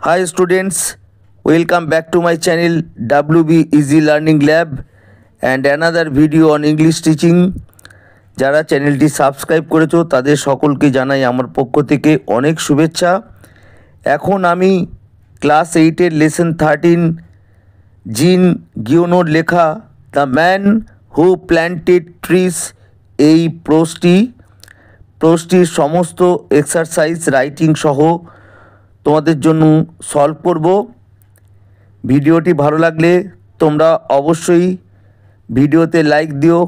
Hi students, welcome back to my channel WB Easy Learning Lab and another video on English teaching. যারা চ্যানেলটি subscribe করেছো তাদের সকলকে জানাই আমার পক্ষ থেকে অনেক শুভেচ্ছা। এখন আমি ক্লাস 8 এর লেসন 13 জিন গিওনোর লেখা the man who planted trees এই প্রশ্নটির সমস্ত এক্সারসাইজ রাইটিং সহ তোমাদের জন্য সলভ করব। ভিডিওটি ভালো লাগলে তোমরা অবশ্যই ভিডিওতে লাইক দিও,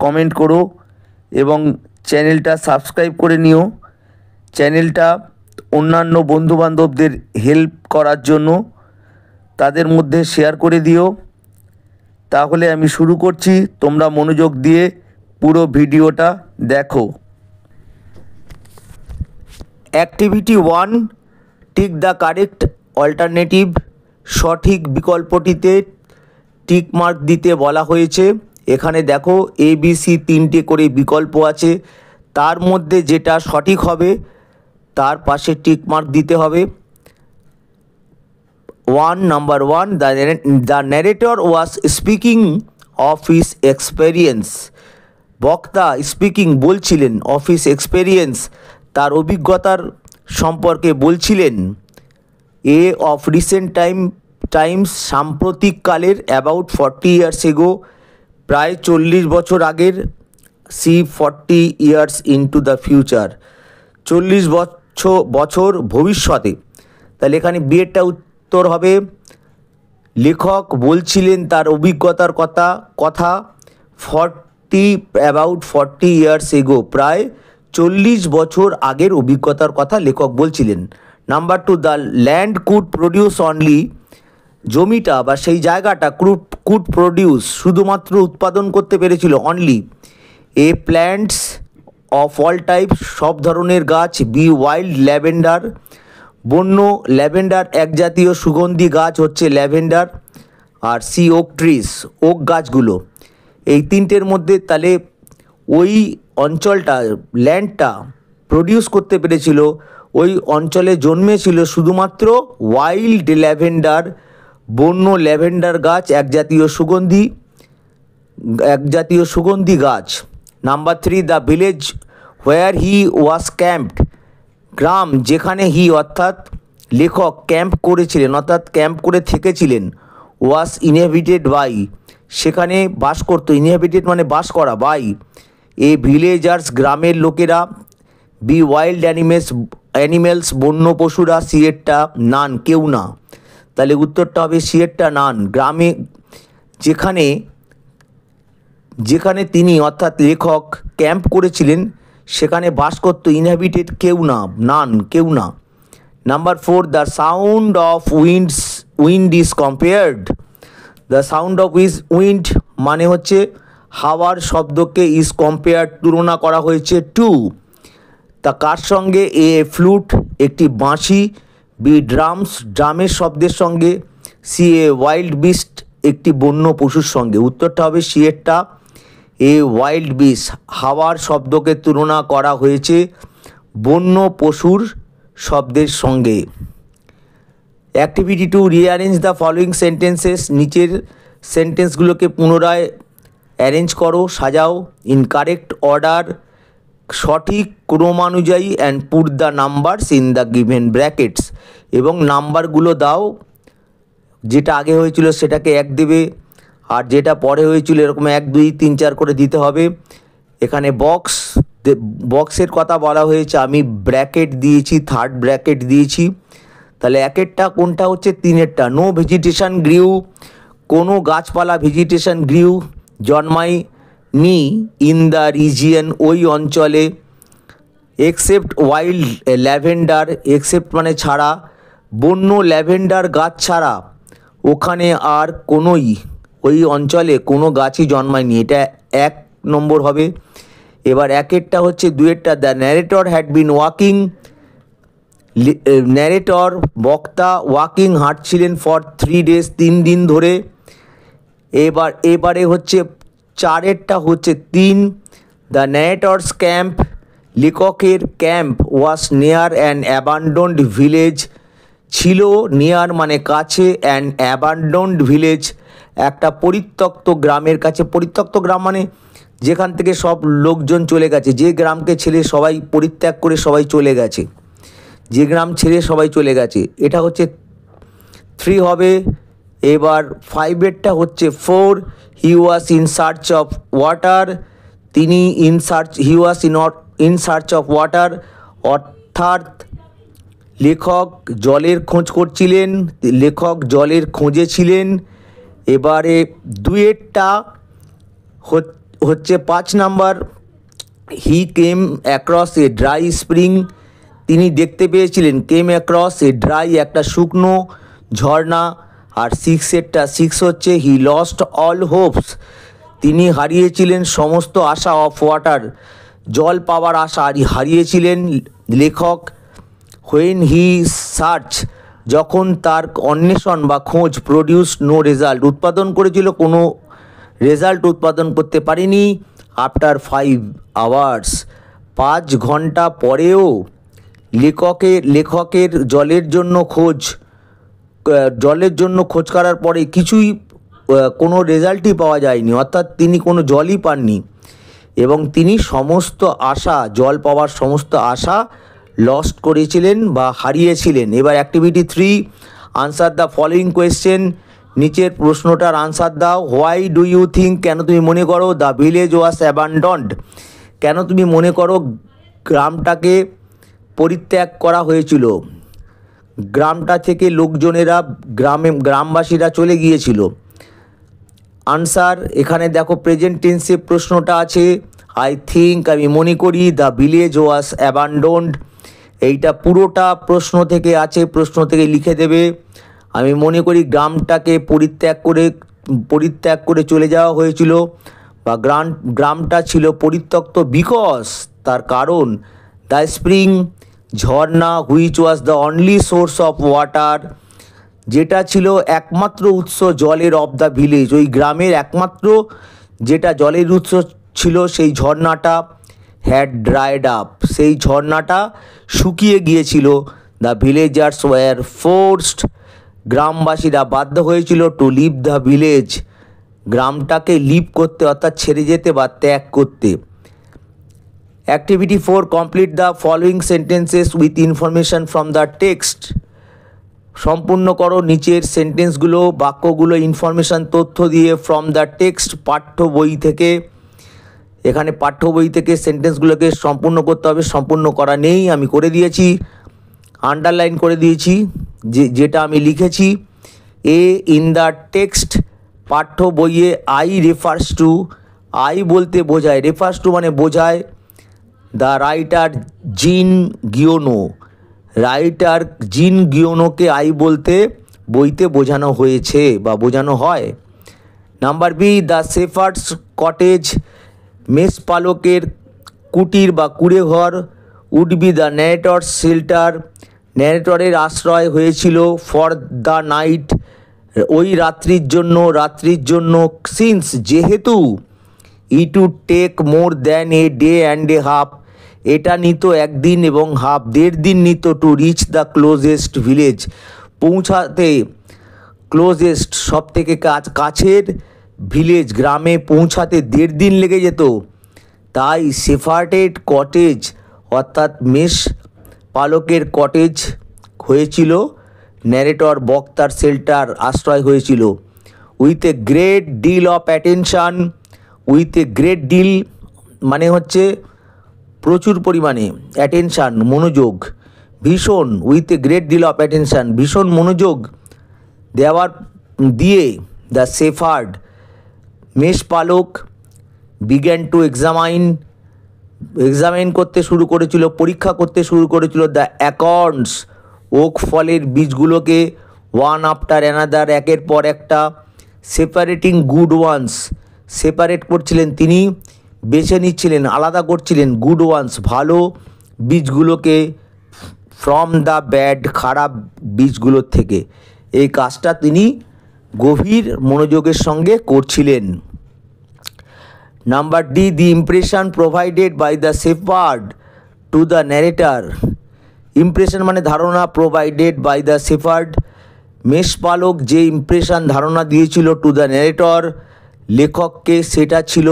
কমেন্ট করো এবং চ্যানেলটা সাবস্ক্রাইব করে নিও। চ্যানেলটা অন্যান্য বন্ধুবান্ধবদের হেল্প করার জন্য তাদের মধ্যে শেয়ার করে দিও। তাহলে আমি শুরু করছি, তোমরা মনোযোগ দিয়ে পুরো ভিডিওটা দেখো। Activity 1, tick the correct alternative. সঠিক বিকল্পটিতে টিক মার্ক দিতে বলা হয়েছে। এখানে দেখো ABC 3টে করে বিকল্প আছে, তার মধ্যে যেটা সঠিক হবে তার পাশে টিক মার্ক দিতে হবে। Number 1, the narrator was speaking of his experience. বক্তা স্পিকিং বলছিলেন, অফ হিজ এক্সপেরিয়েন্স তার অভিজ্ঞতার সম্পর্কে বলছিলেন। এ অফ রিসেন্ট টাইমস সাম্প্রতিককালের, অ্যাবাউট 40 years এগো প্রায় 40 বছর আগের। C 40 years into the future, 40 বছর ভবিষ্যতে। তাহলে এখানে বিয়েরটা উত্তর হবে লেখক বলছিলেন তার অভিজ্ঞতার কথা 40 years এগো প্রায় 40 বছর আগের অভিজ্ঞতার কথা লেখক বলছিলেন। Number 2, the land could produce only, জমিটা বা সেই জায়গাটা কুড প্রডিউস শুধুমাত্র উৎপাদন করতে পেরেছিল, only a plants of all type সব ধরনের গাছ। বি ওয়াইল্ড ল্যাভেন্ডার, বন্য ল্যাভেন্ডার এক জাতীয় সুগন্ধি গাছ হচ্ছে ল্যাভেন্ডার। আর সি ওক ট্রিজ, ওক গাছগুলো। এই তিনটের মধ্যে তাহলে ওই অঞ্চলটা ল্যান্ডটা প্রডিউস করতে পেরেছিল, ওই অঞ্চলে জন্মেছিল শুধুমাত্র ওয়াইল্ড ল্যাভেন্ডার, বন্য ল্যাভেন্ডার গাছ, এক জাতীয় সুগন্ধি গাছ। Number 3, the village where he was camped, গ্রাম যেখানে হি অর্থাৎ লেখক ক্যাম্প করেছিলেন অর্থাৎ ক্যাম্প করে থেকেছিলেন। ওয়াজ ইনহ্যাবিটেড বাই, সেখানে বাস করতো, ইনহ্যাবিটেড মানে বাস করা, বাই এ ভিলেজার্স গ্রামের লোকেরা। বি ওয়াইল্ড অ্যানিমেলস বন্য পশুরা। সিয়েরটা নান, কেউ না। তাহলে উত্তরটা হবে সিয়েরটা নান, গ্রামে যেখানে তিনি অর্থাৎ লেখক ক্যাম্প করেছিলেন সেখানে বাস করতো, ইনহ্যাবিটেড কেউ না, নান কেউ না। Number 4, the sound of wind is compared, the sound of wind মানে হচ্ছে হাওয়ার শব্দকে, ইজ কম্পেয়ার্ড তুলনা করা হয়েছে টু, তা কার সঙ্গে? এ ফ্লুট একটি বাঁশি। বি ড্রামস ড্রামের শব্দের সঙ্গে। সি এ ওয়াইল্ড বিস্ট একটি বন্য পশুর সঙ্গে। উত্তরটা হবে সিয়েরটা এ ওয়াইল্ড বিস্ট, হাওয়ার শব্দকে তুলনা করা হয়েছে বন্য পশুর শব্দের সঙ্গে। Activity 2, rearrange the following sentences, নিচের সেন্টেন্সগুলোকে পুনরায় অ্যারেঞ্জ করো, সাজাও। ইন কারেক্ট অর্ডার, সঠিক ক্রমানুযায়ী। And put the numbers in the given brackets, এবং নাম্বারগুলো দাও, যেটা আগে হয়েছিল সেটাকে 1 দেবে, আর যেটা পরে হয়েছিল এরকম 1 2 3 4 করে দিতে হবে। এখানে বক্সের কথা বলা হয়েছে, আমি ব্র্যাকেট দিয়েছি, 3rd ব্র্যাকেট দিয়েছি। তাহলে 1এরটা কোনটা হচ্ছে? 3এরটা। নো ভেজিটেশন গ্রিউ, কোনো গাছপালা ভেজিটেশন গ্রিউ জন্মায়নি ইন দ্য রিজিয়ন ওই অঞ্চলে। এক্সেপ্ট ওয়াইল্ড ল্যাভেন্ডার, এক্সেপ্ট মানে ছাড়া, বন্য ল্যাভেন্ডার গাছ ছাড়া ওখানে আর ওই অঞ্চলে কোনো গাছই জন্মায়নি, এটা 1 নম্বর হবে। এবার 1এরটা হচ্ছে 2এরটা, the narrator had been walking, narrator বক্তা ওয়াকিং হাঁটছিলেন ফর 3 days 3 দিন ধরে। এবারে হচ্ছে 4এরটা হচ্ছে 3, দ্য ন্যারেটরস ক্যাম্প, লেখকের camp was near an abandoned village, ছিল নিয়ার মানে কাছে, অ্যান্ড অ্যাবান্ডন্ড ভিলেজ একটা পরিত্যক্ত গ্রামের কাছে। পরিত্যক্ত গ্রাম মানে যেখান থেকে সব লোকজন চলে গেছে, যে গ্রামকে ছেড়ে সবাই পরিত্যাগ করে সবাই চলে গেছে, যে গ্রাম ছেড়ে সবাই চলে গেছে। এটা হচ্ছে 3 হবে। এবার 5এরটা হচ্ছে 4, he was in search of water, তিনি he was in search of water, অর্থাৎ লেখক জলের খোঁজ করছিলেন, লেখক জলের খোঁজে ছিলেন। এবারে 2এরটা হচ্ছে 5 নাম্বার, হি কেম অ্যাক্রস এ ড্রাই স্প্রিং, তিনি দেখতে পেয়েছিলেন, কেম অ্যাক্রস এ ড্রাই একটা শুকনো ঝর্ণা। আর 6 হচ্ছে হি লস্ট অল হোপস, তিনি হারিয়েছিলেন সমস্ত আশা, অফ ওয়াটার জল পাওয়ার আশা হারিয়েছিলেন লেখক। হোয়েন হি সার্চ, যখন তার অন্বেষণ বা খোঁজ, প্রডিউস নো রেজাল্ট, উৎপাদন করেছিল, কোনো রেজাল্ট উৎপাদন করতে পারেনি। আফটার 5 আওয়ার্স, 5 ঘন্টা পরেও লেখকের জলের জন্য খোঁজ করার পরে কিছুই কোনো রেজাল্টই পাওয়া যায়নি, অর্থাৎ তিনি কোনো জলই পাননি এবং তিনি সমস্ত আশা, জল পাওয়ার সমস্ত আশা লস্ট করেছিলেন বা হারিয়েছিলেন। এবার activity 3, answer the following question, নিচের প্রশ্নটার আনসার দাও। হোয়াই ডু ইউ থিঙ্ক, কেন তুমি মনে করো, দ্য ভিলেজ ওয়াজ অ্যাবান্ডন্ড, কেন তুমি মনে করো গ্রামটাকে পরিত্যাগ করা হয়েছিল, গ্রামটা থেকে লোকজনেরা গ্রামবাসীরা চলে গিয়েছিল। আনসার এখানে দেখো প্রেজেন্ট টেন্সে প্রশ্নটা আছে, আই থিঙ্ক আমি মনে করি, দ্য ভিলেজ ওয়াজ অ্যাবান্ডন্ড, এইটা পুরোটা প্রশ্ন থেকে আছে, প্রশ্ন থেকে লিখে দেবে। আমি মনে করি গ্রামটাকে পরিত্যাগ করে চলে যাওয়া হয়েছিল বা গ্রামটা ছিল পরিত্যক্ত, বিকজ তার কারণ, the spring Jharna, which was the only source of water, যেটা ছিল একমাত্র উৎস জলের, অফ দ্য ভিলেজ ওই গ্রামের একমাত্র যেটা জলের উৎস ছিল, সেই ঝর্ণাটা হ্যাড ড্রাইড আপ, সেই ঝর্ণাটা শুকিয়ে গিয়েছিল। দ্য ভিলেজার্স ওয়্যার ফোর্সড, গ্রামবাসীরা বাধ্য হয়েছিল, টু লিভ দ্য ভিলেজ, গ্রামটাকে লিভ করতে অর্থাৎ ছেড়ে যেতে বা ত্যাগ করতে। Activity 4, complete the following sentences with information from the text, সম্পূর্ণ করো নিচের সেন্টেন্সগুলো, বাক্যগুলো ইনফরমেশান তথ্য দিয়ে, ফ্রম দ্য টেক্সট পাঠ্য বই থেকে। এখানে পাঠ্য বই থেকে সেন্টেন্সগুলোকে সম্পূর্ণ করতে হবে, সম্পূর্ণ করা নেই, আমি করে দিয়েছি, আন্ডারলাইন করে দিয়েছি যেটা আমি লিখেছি। এ ইন দ্য টেক্সট, পাঠ্য বইয়ে, আই রেফার্স টু, আই বলতে বোঝায়, রেফার্স টু মানে বোঝায়, দ্য রাইটার জিন গিওনো, রাইটার জিন গিওনোকে আই বলতে বইতে বোঝানো হয়েছে বা বোঝানো হয়। Number B, the shepherd's cottage, মেষপালকের কুটির বা কুঁড়ে ঘর, would be the narrator's shelter, ন্যারেটরের আশ্রয় হয়েছিল, ফর দ্য নাইট ওই রাত্রির জন্য, সিন্স যেহেতু, it would take more than a day and a half, এটা নিত একদিন এবং হাফ, 1.5 দিন নিত, to reach the closest village, পৌঁছাতে, ক্লোজেস্ট সব থেকে কাছের, ভিলেজ গ্রামে পৌঁছাতে 1.5 দিন লেগে যেত। তাই শেফার্ডেড কটেজ অর্থাৎ মেষ পালকের কটেজ হয়েছিল, ন্যারেটর বক্তার শেল্টার আশ্রয় হয়েছিল। With a great deal of attention, with a great deal মানে হচ্ছে প্রচুর পরিমাণে, অ্যাটেনশান মনোযোগ, ভীষণ, with a great deal of attention ভীষণ মনোযোগ দিয়ে, দ্য শেফার্ড মেষপালক, বিগ্যান টু এক্সামাইন করতে শুরু করেছিল, পরীক্ষা করতে শুরু করেছিল, দ্য অ্যাকর্নস ওক ফলের বীজগুলোকে, ওয়ান আফটার অ্যানাদার একের পর একটা, সেপারেটিং গুড ওয়ান্স, সেপারেট করছিলেন তিনি, বেছে নিচ্ছিলেন, আলাদা করছিলেন, গুড ওয়ান্স ভালো বীজগুলোকে, ফ্রম দ্য ব্যাড খারাপ বীজগুলোর থেকে। এই কাজটা তিনি গভীর মনোযোগের সঙ্গে করছিলেন। Number D, the impression provided by the shepherd to the narrator, impression মানে ধারণা প্রোভাইডেড বাই দ্য শেফার্ড। মেষপালক যে ইমপ্রেশন ধারণা দিয়েছিল টু দ্য ন্যারেটর লেখককে, সেটা ছিল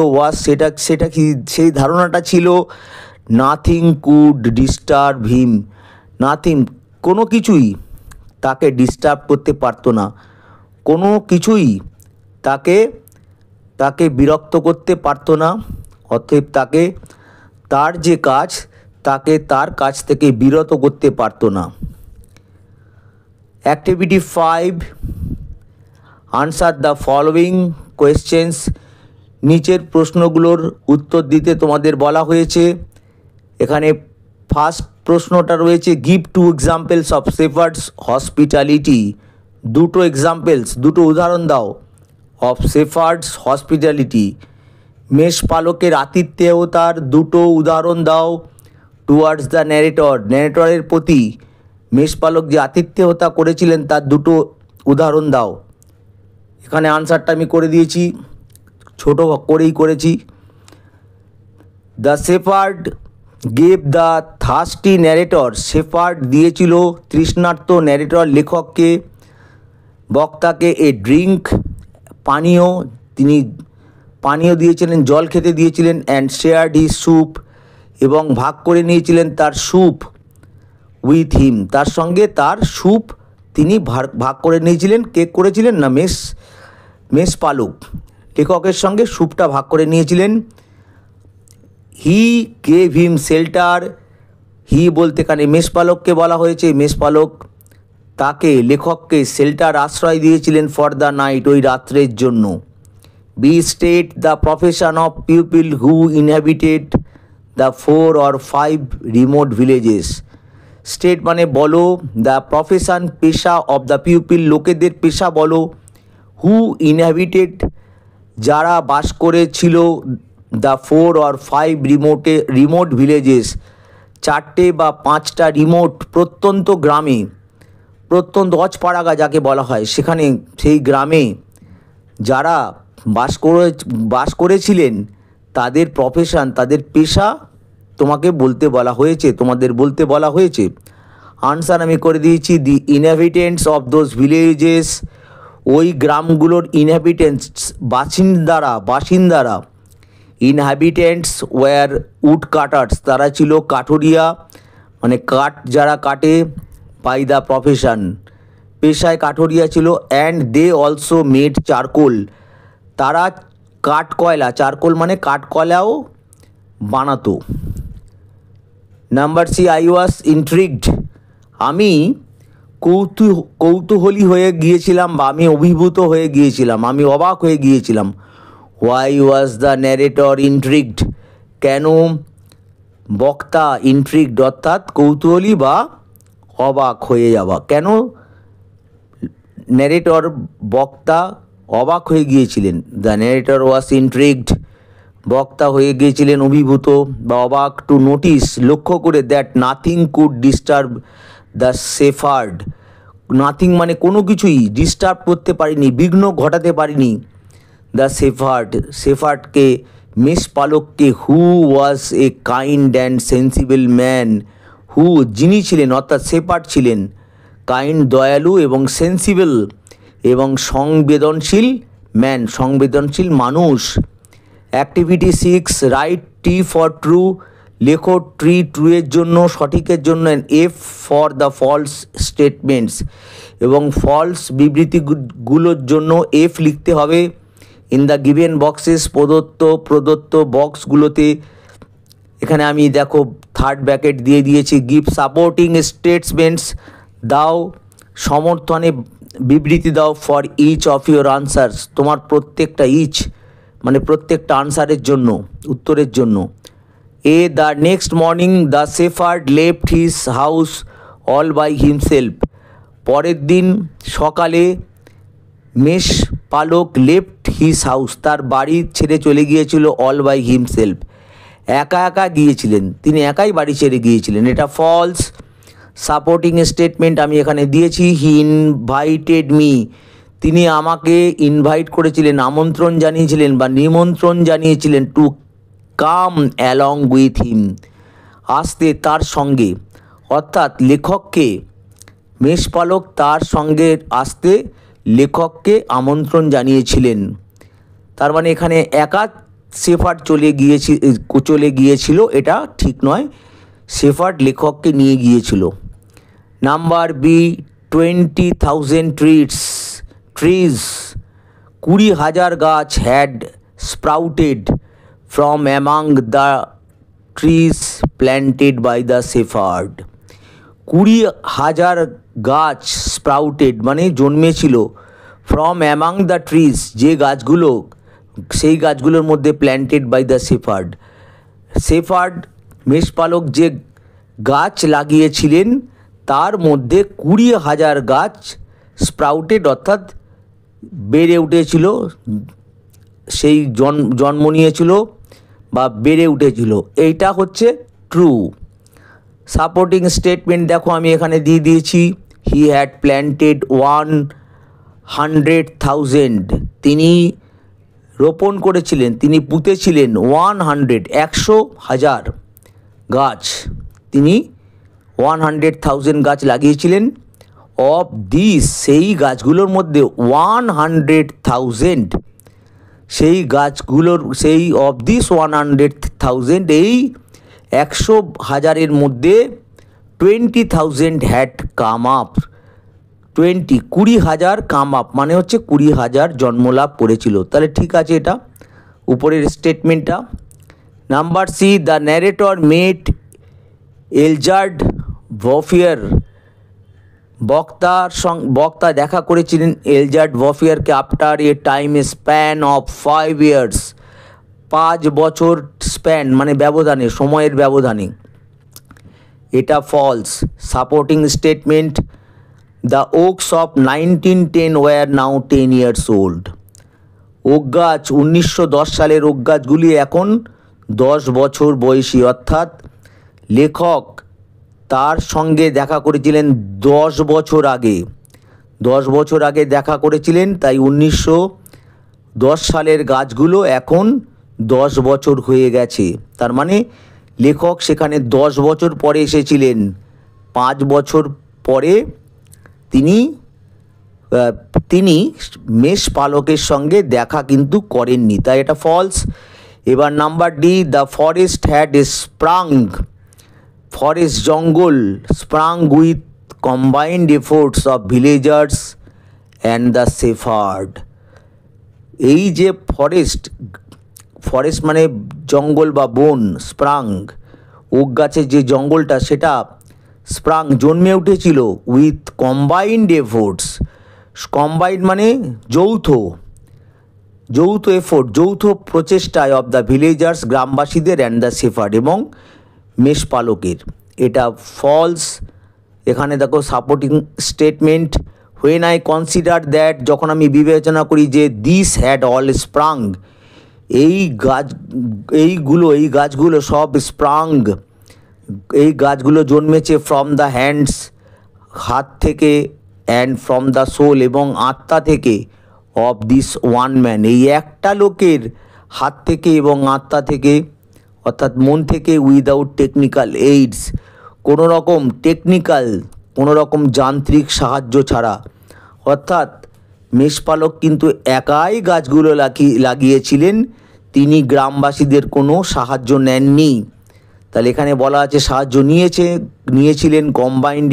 সেটা কি সেই ধারণাটা ছিল nothing could disturb him. Nothing কোনো কিছুই তাকে ডিস্টার্ব করতে পারতো না, কোনো কিছুই তাকে বিরক্ত করতে পারতো না। অতএব তার যে কাজ তাকে তার কাজ থেকে বিরত করতে পারতো না। Activity 5, answer the following questions. নিচের প্রশ্নগুলোর উত্তর দিতে তোমাদের বলা হয়েছে। এখানে ফার্স্ট প্রশ্নটা রয়েছে, give 2 examples of shepherds hospitality. দুটো উদাহরণ দাও অফ শেফার্ডস হসপিটালিটি, মেষপালকের আতিথেয়তার দুটো উদাহরণ দাও। টুয়ার্ডস দ্য ন্যারেটরের প্রতি মেষপালক যে আতিথেয়তা করেছিলেন তার দুটো উদাহরণ দাও। এখানে আনসারটা আমি করে দিয়েছি, ছোট করেই করেছি। The shepherd gave the thirsty narrator, shepherd দিয়েছিল তৃষ্ণার্ত ন্যারেটর লেখককে, বক্তাকে এ ড্রিঙ্ক, পানীয়, তিনি পানীয় দিয়েছিলেন, জল খেতে দিয়েছিলেন। অ্যান্ড শেয়ার্ড হিজ স্যুপ, এবং ভাগ করে নিয়েছিলেন তার স্যুপ উইথ হিম, তার সঙ্গে তার স্যুপ তিনি ভাগ করে নিয়েছিলেন। কে করেছিলেন না মেষপালক লেখকের সঙ্গে স্যুপটা ভাগ করে নিয়েছিলেন। হি গেভ হিম শেল্টার, হি বলতে এখানে মেষপালককে বলা হয়েছে, মেষপালক তাকে লেখককে শেল্টার আশ্রয় দিয়েছিলেন ফর দ্য নাইট, ওই রাত্রের জন্য। B state the profession of people who inhabited the 4 or 5 remote villages. State মানে বলো, দ্য প্রফেশন পেশা অফ দ্য পিপল লোকেদের পেশা বলো, হু ইনহ্যাবিটেড যারা বাস করেছিল, দ্য 4 or 5 রিমোট ভিলেজেস 4টে বা 5টা রিমোট প্রত্যন্ত গ্রামে, প্রত্যন্ত অজপাড়াগা যাকে বলা হয়, সেখানে সেই গ্রামে যারা বাস করেছিলেন তাদের প্রফেশন, তাদের পেশা তোমাদের বলতে বলা হয়েছে। আনসার আমি করে দিয়েছি, দি ইনহ্যাবিটেন্টস অফ দোজ ভিলেজেস, ওই গ্রামগুলোর বাসিন্দারা ইনহ্যাবিটেন্টস ওয়ার উড কাটার্স, তারা ছিল কাঠুরিয়া, মানে কাঠ যারা কাটে, বাই দ্য প্রফেশন পেশায় কাঠুরিয়া ছিল। And they also made charcoal, তারা কাঠকয়লা, চারকোল মানে কাঠকয়লাও বানাতো। Number C, I was intrigued, আমি কৌতূহলী হয়ে গিয়েছিলাম বা আমি অভিভূত হয়ে গিয়েছিলাম, আমি অবাক হয়ে গিয়েছিলাম। হোয়াই ওয়াজ দ্য ন্যারেটর ইন্ট্রিগড, কেন বক্তা ইন্ট্রিগড অর্থাৎ কৌতূহলী বা অবাক হয়ে যাওয়া, কেন ন্যারেটর বক্তা অবাক হয়ে গিয়েছিলেন। দ্য ন্যারেটর ওয়াজ ইন্ট্রিগড, বক্তা হয়ে গিয়েছিলেন অভিভূত বা অবাক। টু নোটিস, লক্ষ্য করে, that nothing could disturb the shepherd, nothing মানে কোনো কিছুই ডিস্টার্ব করতে পারিনি, বিঘ্ন ঘটাতে পারিনি দ্য শেফার্ডকে মেষপালককে, who was a kind and sensible man, যিনি ছিলেন অর্থাৎ শেফার্ড ছিলেন কাইন্ড দয়ালু এবং সেন্সিবল এবং সংবেদনশীল সংবেদনশীল মানুষ। Activity 6, write T for true, লেখো ট্রু এর জন্য, সঠিকের জন্য, F for the false statements, এবং ফলস বিবৃতিগুলোর জন্য এফ লিখতে হবে। ইন দ্য গিভেন বক্সেস, প্রদত্ত বক্সগুলোতে, এখানে আমি দেখো থার্ড ব্র্যাকেট দিয়ে দিয়েছি। গিভ সাপোর্টিং স্টেটমেন্টস, দাও সমর্থনে বিবৃতি দাও। For each of your answers, তোমার প্রত্যেকটা আনসারের জন্য, উত্তরের জন্য। A, the next morning the shepherd left his house all by himself, পরের দিন সকালে মেষপালক লেফট হিজ হাউস, তার বাড়ি ছেড়ে চলে গিয়েছিল, অল বাই হিমসেলফ, একা গিয়েছিলেন, তিনি একাই বাড়ি ছেড়ে গিয়েছিলেন, এটা ফলস। সাপোর্টিং স্টেটমেন্ট আমি এখানে দিয়েছি, হি ইনভাইটেড মি, তিনি আমাকে ইনভাইট করেছিলেন, আমন্ত্রণ জানিয়েছিলেন বা নিমন্ত্রণ জানিয়েছিলেন, to come along with him, আসতে তার সঙ্গে। অর্থাৎ লেখককে মেষপালক তার সঙ্গে আসতে লেখককে আমন্ত্রণ জানিয়েছিলেন। তার মানে এখানে একা শেফার্ড চলে গিয়েছিল এটা ঠিক নয়, শেফার্ড লেখককে নিয়ে গিয়েছিল। নাম্বার বি, 20,000 ট্রিজ 20,000 গাছ had sprouted from among the trees planted by the shepherd. 20,000 গাছ স্প্রাউটেড মানে জন্মেছিল, ফ্রম অ্যামাং দ্য ট্রিজ যে গাছগুলো, সেই গাছগুলোর মধ্যে planted by the shepherd. Shepherd মেষপালক যে গাছ লাগিয়েছিলেন তার মধ্যে 20,000 গাছ স্প্রাউটেড অর্থাৎ বেড়ে উঠেছিল, সেই জন্ম নিয়েছিল বা বেড়ে উঠেছিল। এইটা হচ্ছে ট্রু। সাপোর্টিং স্টেটমেন্ট দেখো আমি এখানে দিয়ে দিয়েছি। হি হ্যাড প্ল্যান্টেড 100,000, তিনি রোপণ করেছিলেন, তিনি পুঁতেছিলেন 100,000 গাছ, তিনি 100,000 গাছ লাগিয়েছিলেন। অফ দিস সেই গাছগুলোর মধ্যে 100,000 সেই গাছগুলোর অফ দিস 100,000 এই 100,000-এর মধ্যে 20,000 had come up. 20,000 come up মানে হচ্ছে 20,000 জন্মলাভ করেছিল। তাহলে ঠিক আছে এটা উপরের স্টেটমেন্টটা। Number C, the narrator met Elzeard Bouffier, বক্তা দেখা করেছিলেন এলজার্ড বফিয়ারকে after a time span of 5 years, 5 বছর স্প্যান মানে ব্যবধানে, সময়ের ব্যবধানে। এটা false. Supporting statement, the oaks of 1910 war now 10 years old, oak গাছ 1910 সালের ওক গাছগুলি এখন 10 বছর বয়সী, অর্থাৎ লেখক তার সঙ্গে দেখা করেছিলেন 10 বছর আগে, 10 বছর আগে দেখা করেছিলেন, তাই 1910 সালের গাছগুলো এখন 10 বছর হয়ে গেছে। তার মানে লেখক সেখানে 10 বছর পরে এসেছিলেন, 5 বছর পরে তিনি মেষপালকের সঙ্গে দেখা কিন্তু করেননি, তাই এটা ফলস। এবার number D, the forest had sprung, forest জঙ্গল sprung with combined efforts of villagers and the shepherd. এই যে ফরেস্ট মানে জঙ্গল বা বন, স্প্রাং ওক গাছের যে জঙ্গলটা সেটা স্প্রাং জন্মে উঠেছিল উইথ কম্বাইন্ড এফোর্টস, কম্বাইন্ড মানে যৌথ এফোর্ট, যৌথ প্রচেষ্টায় অফ দ্য ভিলেজার্স গ্রামবাসীদের অ্যান্ড দ্য শেফার্ড এবং মেষপালকের। এটা ফলস। এখানে দেখো supporting statement, when I consider that, যখন আমি বিবেচনা করি যে দিস হ্যাড অল স্প্রাং, এই গাছগুলো সব স্প্রাং, এই গাছগুলো জন্মেছে ফ্রম দ্য হ্যান্ডস হাত থেকে, অ্যান্ড ফ্রম দ্য সোল এবং আত্মা থেকে, অফ দিস ওয়ান ম্যান এই একটা লোকের হাত থেকে এবং আত্মা থেকে অর্থাৎ মন থেকে, উইদাউট টেকনিক্যাল এইডস কোনো রকম যান্ত্রিক সাহায্য ছাড়া। অর্থাৎ মেষপালক কিন্তু একাই গাছগুলো লাগিয়েছিলেন, তিনি গ্রামবাসীদের কোনো সাহায্য নেননি। তাহলে এখানে বলা আছে সাহায্য নিয়েছিলেন, কম্বাইন্ড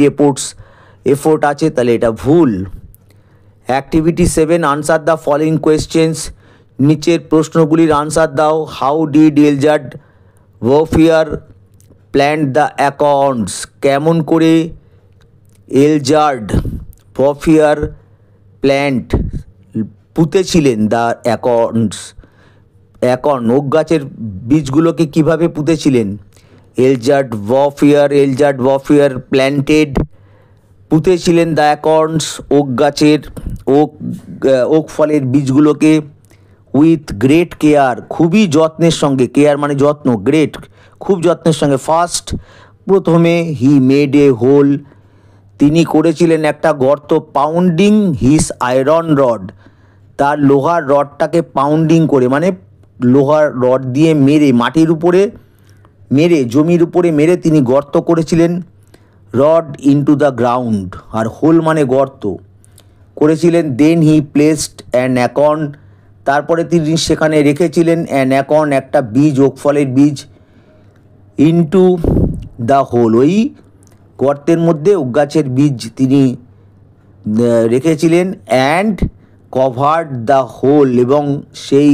এফোর্ট আছে, তাহলে এটা ভুল। Activity 7, answer the following questions, নিচের প্রশ্নগুলির আনসার দাও। How did Elzeard Bouffier plant the acorns, কেমন করে এলজার্ড বফিয়ার পুঁতেছিলেন দ্য অ্যাকর্নস, ওক গাছের বীজগুলোকে কিভাবে পুঁতেছিলেন। এলজার্ড বফিয়ার প্ল্যান্টেড পুঁতেছিলেন দ্য অ্যাকর্নস ওক ফলের বীজগুলোকে উইথ গ্রেট কেয়ার, খুবই যত্নের সঙ্গে, কেয়ার মানে যত্ন, গ্রেট খুব যত্নের সঙ্গে। ফার্স্ট প্রথমে হি মেড এ হোল, তিনি করেছিলেন একটা গর্ত, পাউন্ডিং হিস আয়রন রড, তার লোহার রডটাকে পাউন্ডিং করে মানে লোহার রড দিয়ে মেরে মাটির উপরে মেরে জমির উপরে মেরে তিনি গর্ত করেছিলেন। রড ইনটু দ্য গ্রাউন্ড, আর হোল মানে গর্ত করেছিলেন। Then he placed an acorn, তারপরে তিনি সেখানে রেখেছিলেন অ্যান অ্যাকর্ন, একটা বীজ, ওকফলের বীজ, ইনটু দ্য হোল, ওই গর্তের মধ্যে ওক গাছের বীজ তিনি রেখেছিলেন। অ্যান্ড কভার্ড দ্য হোল, এবং সেই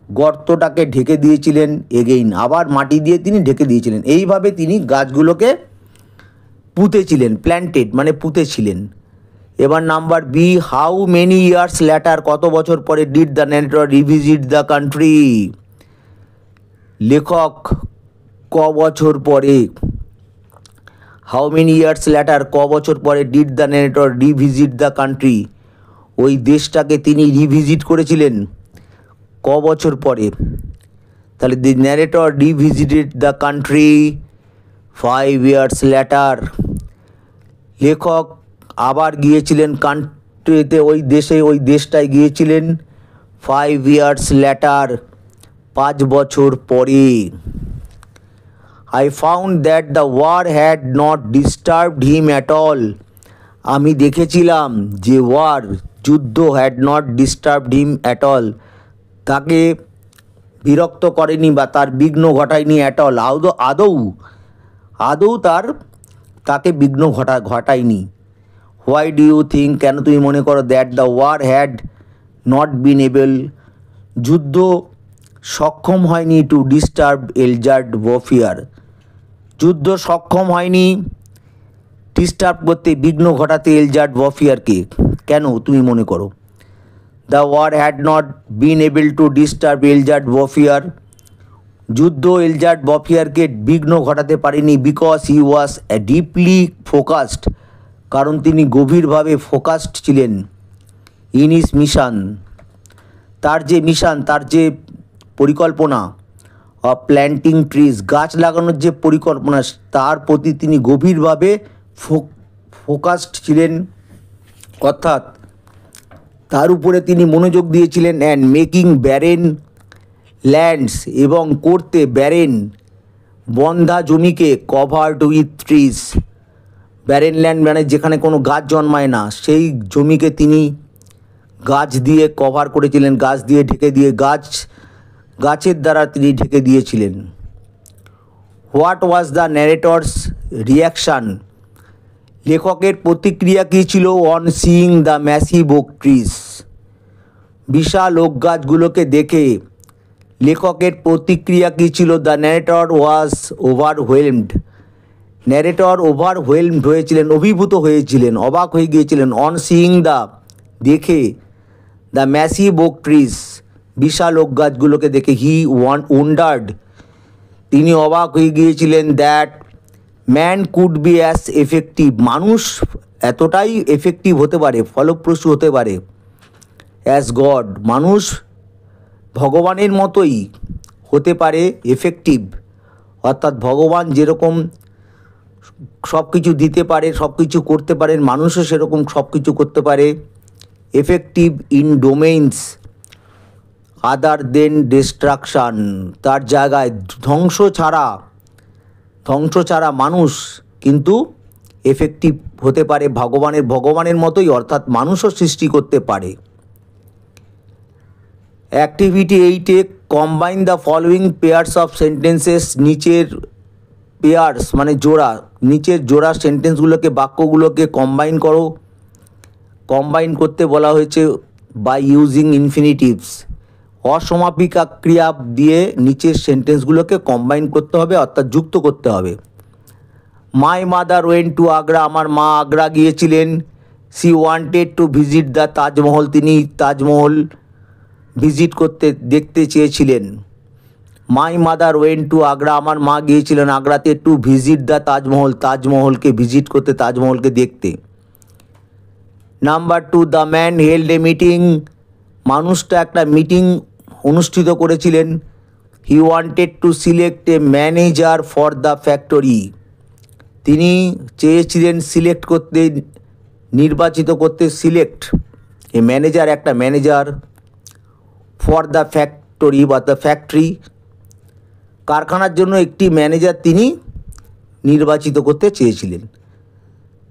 গর্তটাকে ঢেকে দিয়েছিলেন। এগেইন, আবার মাটি দিয়ে তিনি ঢেকে দিয়েছিলেন। এইভাবে তিনি গাছগুলোকে পুঁতেছিলেন, প্ল্যান্টেড মানে পুঁতেছিলেন। এবার number B, how many years later, কত বছর পরে did the narrator revisit the country, লেখক ক বছর পরে, হাউ মেনি ইয়ার্স ল্যাটার ক বছর পরে did the narrator revisit the country, ওই দেশটাকে তিনি রিভিজিট করেছিলেন ক বছর পরে। তাহলে the narrator revisited the country 5 years later, লেখক আবার গিয়েছিলেন কান্ট্রিতে, ওই দেশে, ওই দেশটায় গিয়েছিলেন 5 years ল্যাটার, 5 বছর পরে। I found that the war had not disturbed him at all, আমি দেখেছিলাম যে ওয়ার, যুদ্ধ, had not disturbed him at all, তাকে বিরক্ত করেনি বা তার বিঘ্ন ঘটায়নি অ্যাট অল, আদৌ তাকে বিঘ্ন ঘটায়নি। হোয়াই ডু ইউ থিঙ্ক, কেন তুমি মনে করো, that the war had not been able, যুদ্ধ সক্ষম হয়নি, টু ডিস্টার্ব এলজার্ড ওয়ারফেয়ার, যুদ্ধ সক্ষম হয়নি ডিস্টার্ব করতে, বিঘ্ন ঘটাতে এলজার্ড ওয়ারফেয়ারকে, কেন তুমি মনে করো? The war had not been able to disturb Elzeard Bouffier, যুদ্ধ এলজার্ড ওয়ারফেয়ারকে বিঘ্ন ঘটাতে পারেনি। Because he was deeply focused, কারণ তিনি গভীরভাবে ফোকাসড ছিলেন। ইন হিজ মিশন, তার যে মিশন, তার যে পরিকল্পনা, অফ প্ল্যান্টিং ট্রিজ, গাছ লাগানোর যে পরিকল্পনা, তার প্রতি তিনি গভীরভাবে ফোকাসড ছিলেন, অর্থাৎ তার উপরে তিনি মনোযোগ দিয়েছিলেন। অ্যান্ড মেকিং ব্যারেন ল্যান্ডস, এবং করতে ব্যারেন বন্ধা জমিকে covered with trees, barren land মানে যেখানে কোনো গাছ জন্মায় না, সেই জমিকে তিনি গাছ দিয়ে কভার করেছিলেন, গাছ দিয়ে ঢেকে দিয়ে, গাছের দ্বারা তিনি ঢেকে দিয়েছিলেন। What was the narrator's reaction, লেখকের প্রতিক্রিয়া কী ছিল? On seeing the massive oak trees, বিশাল ওক গাছগুলোকে দেখে লেখকের প্রতিক্রিয়া কী ছিল? The narrator was overwhelmed, narrator overwhelmed হয়েছিলেন, অভিভূত হয়েছিলেন, অবাক হয়ে গিয়েছিলেন। অন সিইং দ্য, দেখে, দ্য ম্যাসিভ ওক ট্রিজ, বিশাল ওক গাছগুলোকে দেখে, হি ওয়ান্ডার্ড, তিনি অবাক হয়ে গিয়েছিলেন। That man could be as effective, মানুষ এতটাই এফেক্টিভ হতে পারে, ফলপ্রসূ হতে পারে, অ্যাজ গড, মানুষ ভগবানের মতোই হতে পারে এফেক্টিভ, অর্থাৎ ভগবান যেরকম সব কিছু দিতে পারে, সব কিছু করতে পারেন, মানুষও সেরকম সব কিছু করতে পারে। Effective in domains other than destruction, তার জায়গায় ধ্বংস ছাড়া মানুষ কিন্তু এফেক্টিভ হতে পারে ভগবানের মতোই, অর্থাৎ মানুষও সৃষ্টি করতে পারে। অ্যাক্টিভিটি 8-এ combine the following pairs of sentences, নিচের পেয়ার্স মানে জোড়া, নিচের জোড়া সেন্টেন্সগুলোকে, বাক্যগুলোকে কম্বাইন করো। কম্বাইন করতে বলা হয়েছে বাই ইউজিং ইনফিনিটিভস, অসমাপিকা ক্রিয়া দিয়ে নিচের সেন্টেন্সগুলোকে কম্বাইন করতে হবে, অর্থাৎ যুক্ত করতে হবে। My mother went to Agra, আমার মা আগ্রা গিয়েছিলেন। C wanted to visit the Taj Mahal, তিনি তাজমহল ভিজিট দেখতে চেয়েছিলেন। My mother went to Agra, আমার মা গিয়েছিলেন আগ্রাতে। Two visit the Taj Mahal, তাজমহলকে visit করতে, তাজমহলকে দেখতে। Number 2, the man held A meeting, মানুষটা একটা মিটিং অনুষ্ঠিত করেছিলেন। He wanted to select a manager for the factory, তিনি চেয়েছিলেন সিলেক্ট করতে, নির্বাচিত করতে, সিলেক্ট এ ম্যানেজার, একটা ম্যানেজার, ফর দ্য ফ্যাক্টরি বা দ্য ফ্যাক্টরি, কারখানার জন্য একটি ম্যানেজার তিনি নির্বাচিত করতে চেয়েছিলেন।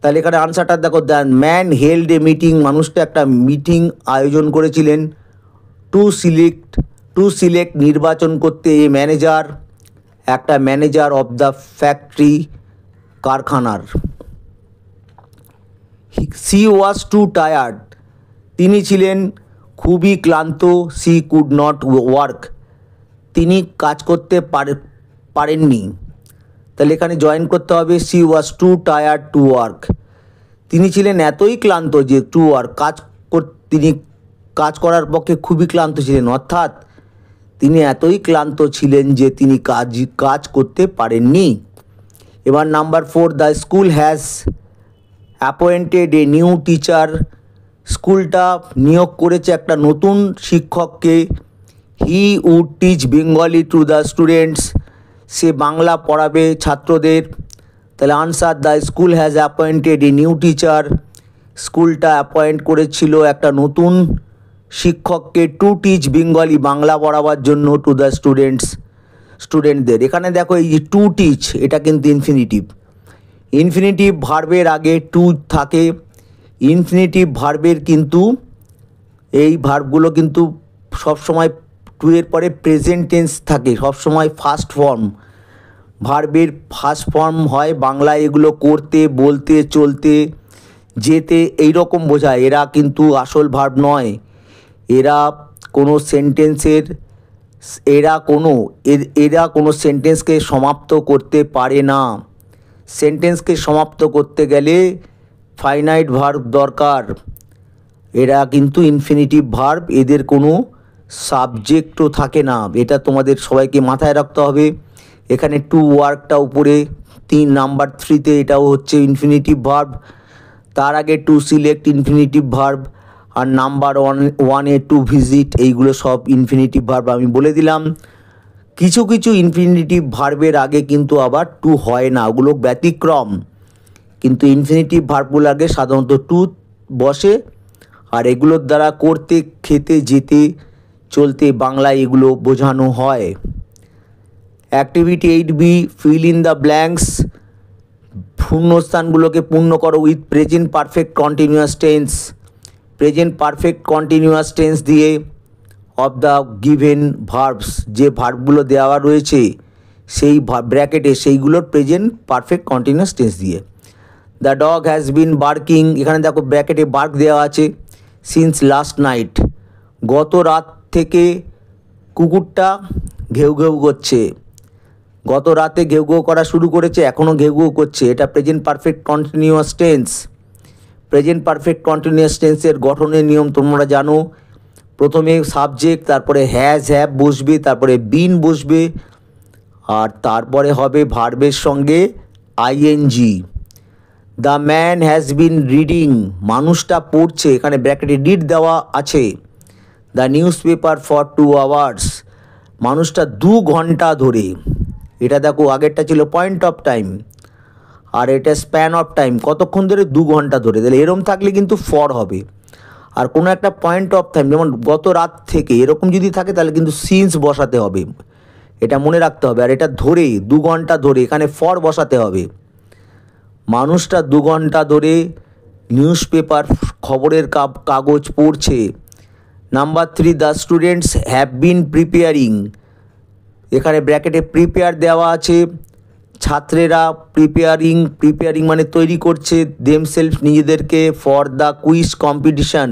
তাহলে এখানে আনসারটা দেখো, the man held A meeting, মানুষটা একটা মিটিং আয়োজন করেছিলেন টু সিলেক্ট নির্বাচন করতে এ ম্যানেজার, একটা ম্যানেজার অফ দ্য ফ্যাক্টরি, কারখানার। সি ওয়াজ টু টায়ার্ড, তিনি ছিলেন খুবই ক্লান্ত। সি কুড নট ওয়ার্ক, তিনি কাজ করতে পারেননি। তাহলে এখানে জয়েন করতে হবে C was two tired to work, তিনি ছিলেন এতই ক্লান্ত যে টু ওয়ার্ক তিনি কাজ করার পক্ষে খুবই ক্লান্ত ছিলেন, অর্থাৎ তিনি এতই ক্লান্ত ছিলেন যে তিনি কাজ করতে পারেননি। এবার number 4, the school has appointed a new teacher, স্কুলটা নিয়োগ করেছে একটা নতুন শিক্ষককে। He would teach Bengali to the students, সে বাংলা পড়াবে ছাত্রদের। তাহলে answer, the school has appointed a new teacher, স্কুলটা অ্যাপয়েন্ট করেছিল একটা নতুন শিক্ষককে টু টিচ বেঙ্গলি, বাংলা পড়াবার জন্য টু দ্য স্টুডেন্টদের। এখানে দেখো এই যে টু টিচ, এটা কিন্তু ইনফিনিটিভ ভার্বের আগে টু থাকে। ইনফিনিটিভ ভার্বের কিন্তু এই ভার্বগুলো কিন্তু সবসময় টু এর পরে প্রেজেন্ট টেন্স থাকে, সবসময় ফার্স্ট ফর্ম, ভার্বের ফার্স্ট ফর্ম হয় বাংলায়। এগুলো করতে, বলতে, চলতে, যেতে এই রকম বোঝায়। এরা কিন্তু আসল ভার্ব নয়, এরা কোনো সেন্টেন্সকে সমাপ্ত করতে পারে না। সেন্টেন্সকে সমাপ্ত করতে গেলে ফাইনাইট ভার্ব দরকার। এরা কিন্তু ইনফিনিটিভ ভার্ব, এদের কোনো সাবজেক্টও থাকে না, এটা তোমাদের সবাইকে মাথায় রাখতে হবে। এখানে টু ওয়ার্কটা উপরে নাম্বার 3-তে, এটাও হচ্ছে ইনফিনিটিভ ভার্ব। তার আগে টু সিলেক্ট ইনফিনিটিভ ভার্ব, আর নাম্বার 1-এ টু ভিজিট, এইগুলো সব ইনফিনিটিভ ভার্ব আমি বলে দিলাম। কিছু কিছু ইনফিনিটিভ ভার্বের আগে কিন্তু আবার টু হয় না, ওগুলো ব্যতিক্রম, কিন্তু ইনফিনিটিভ ভার্বগুলোর আগে সাধারণত টু বসে। আর এগুলোর দ্বারা করতে, খেতে, যেতে, চলতে বাংলায় এগুলো বোঝানো হয়। Activity 8B, fill in the blanks, শূন্যস্থানগুলোকে পূর্ণ করো with present perfect continuous tense. Present perfect continuous tense দিয়ে অফ দ্য গিভেন ভার্বস, যে ভার্বগুলো দেওয়া রয়েছে সেই ব্র্যাকেটে, সেইগুলোর প্রেজেন্ট পারফেক্ট কন্টিনিউয়াস টেন্স দিয়ে। The dog has been barking, এখানে দেখো ব্র্যাকেটে বার্ক দেওয়া আছে। সিন্স লাস্ট নাইট, গত রাত থেকে কুকুরটা ঘেউ ঘেউ করছে। গত রাতে ঘেউ ঘেউ করা শুরু করেছে, এখনও ঘেউ ঘেউ করছে, এটা present perfect continuous tense. Present perfect continuous টেন্সের গঠনের নিয়ম তোমরা জানো। প্রথমে সাবজেক্ট, তারপরে হ্যাজ বসবে, তারপরে বিন বসবে, আর তারপরে হবে ভার্বের সঙ্গে ING. The man has been reading, মানুষটা পড়ছে, এখানে ব্র্যাকেটে ডিড দেওয়া আছে। The newspaper for 2 hours, মানুষটা 2 ঘন্টা ধরে, এটা দেখো আগেরটা ছিল পয়েন্ট অফ টাইম, আর এটা স্প্যান অফ টাইম, কতক্ষণ ধরে 2 ঘন্টা ধরে। তাহলে এরম থাকলে কিন্তু ফর হবে। আর কোনো একটা পয়েন্ট অফ টাইম, যেমন গত রাত থেকে, এরকম যদি থাকে তাহলে কিন্তু সিন্স বসাতে হবে, এটা মনে রাখতে হবে। আর এটা ধরে 2 ঘন্টা ধরে, এখানে ফর বসাতে হবে। মানুষটা 2 ঘন্টা ধরে নিউজ পেপার, খবরের কাগজ পড়ছে। Number 3, the students have been preparing, এখানে ব্র্যাকেটে প্রিপেয়ার দেওয়া আছে। ছাত্রেরা প্রিপেয়ারিং মানে তৈরি করছে দেমসেলফ, নিজেদেরকে, for the quiz competition,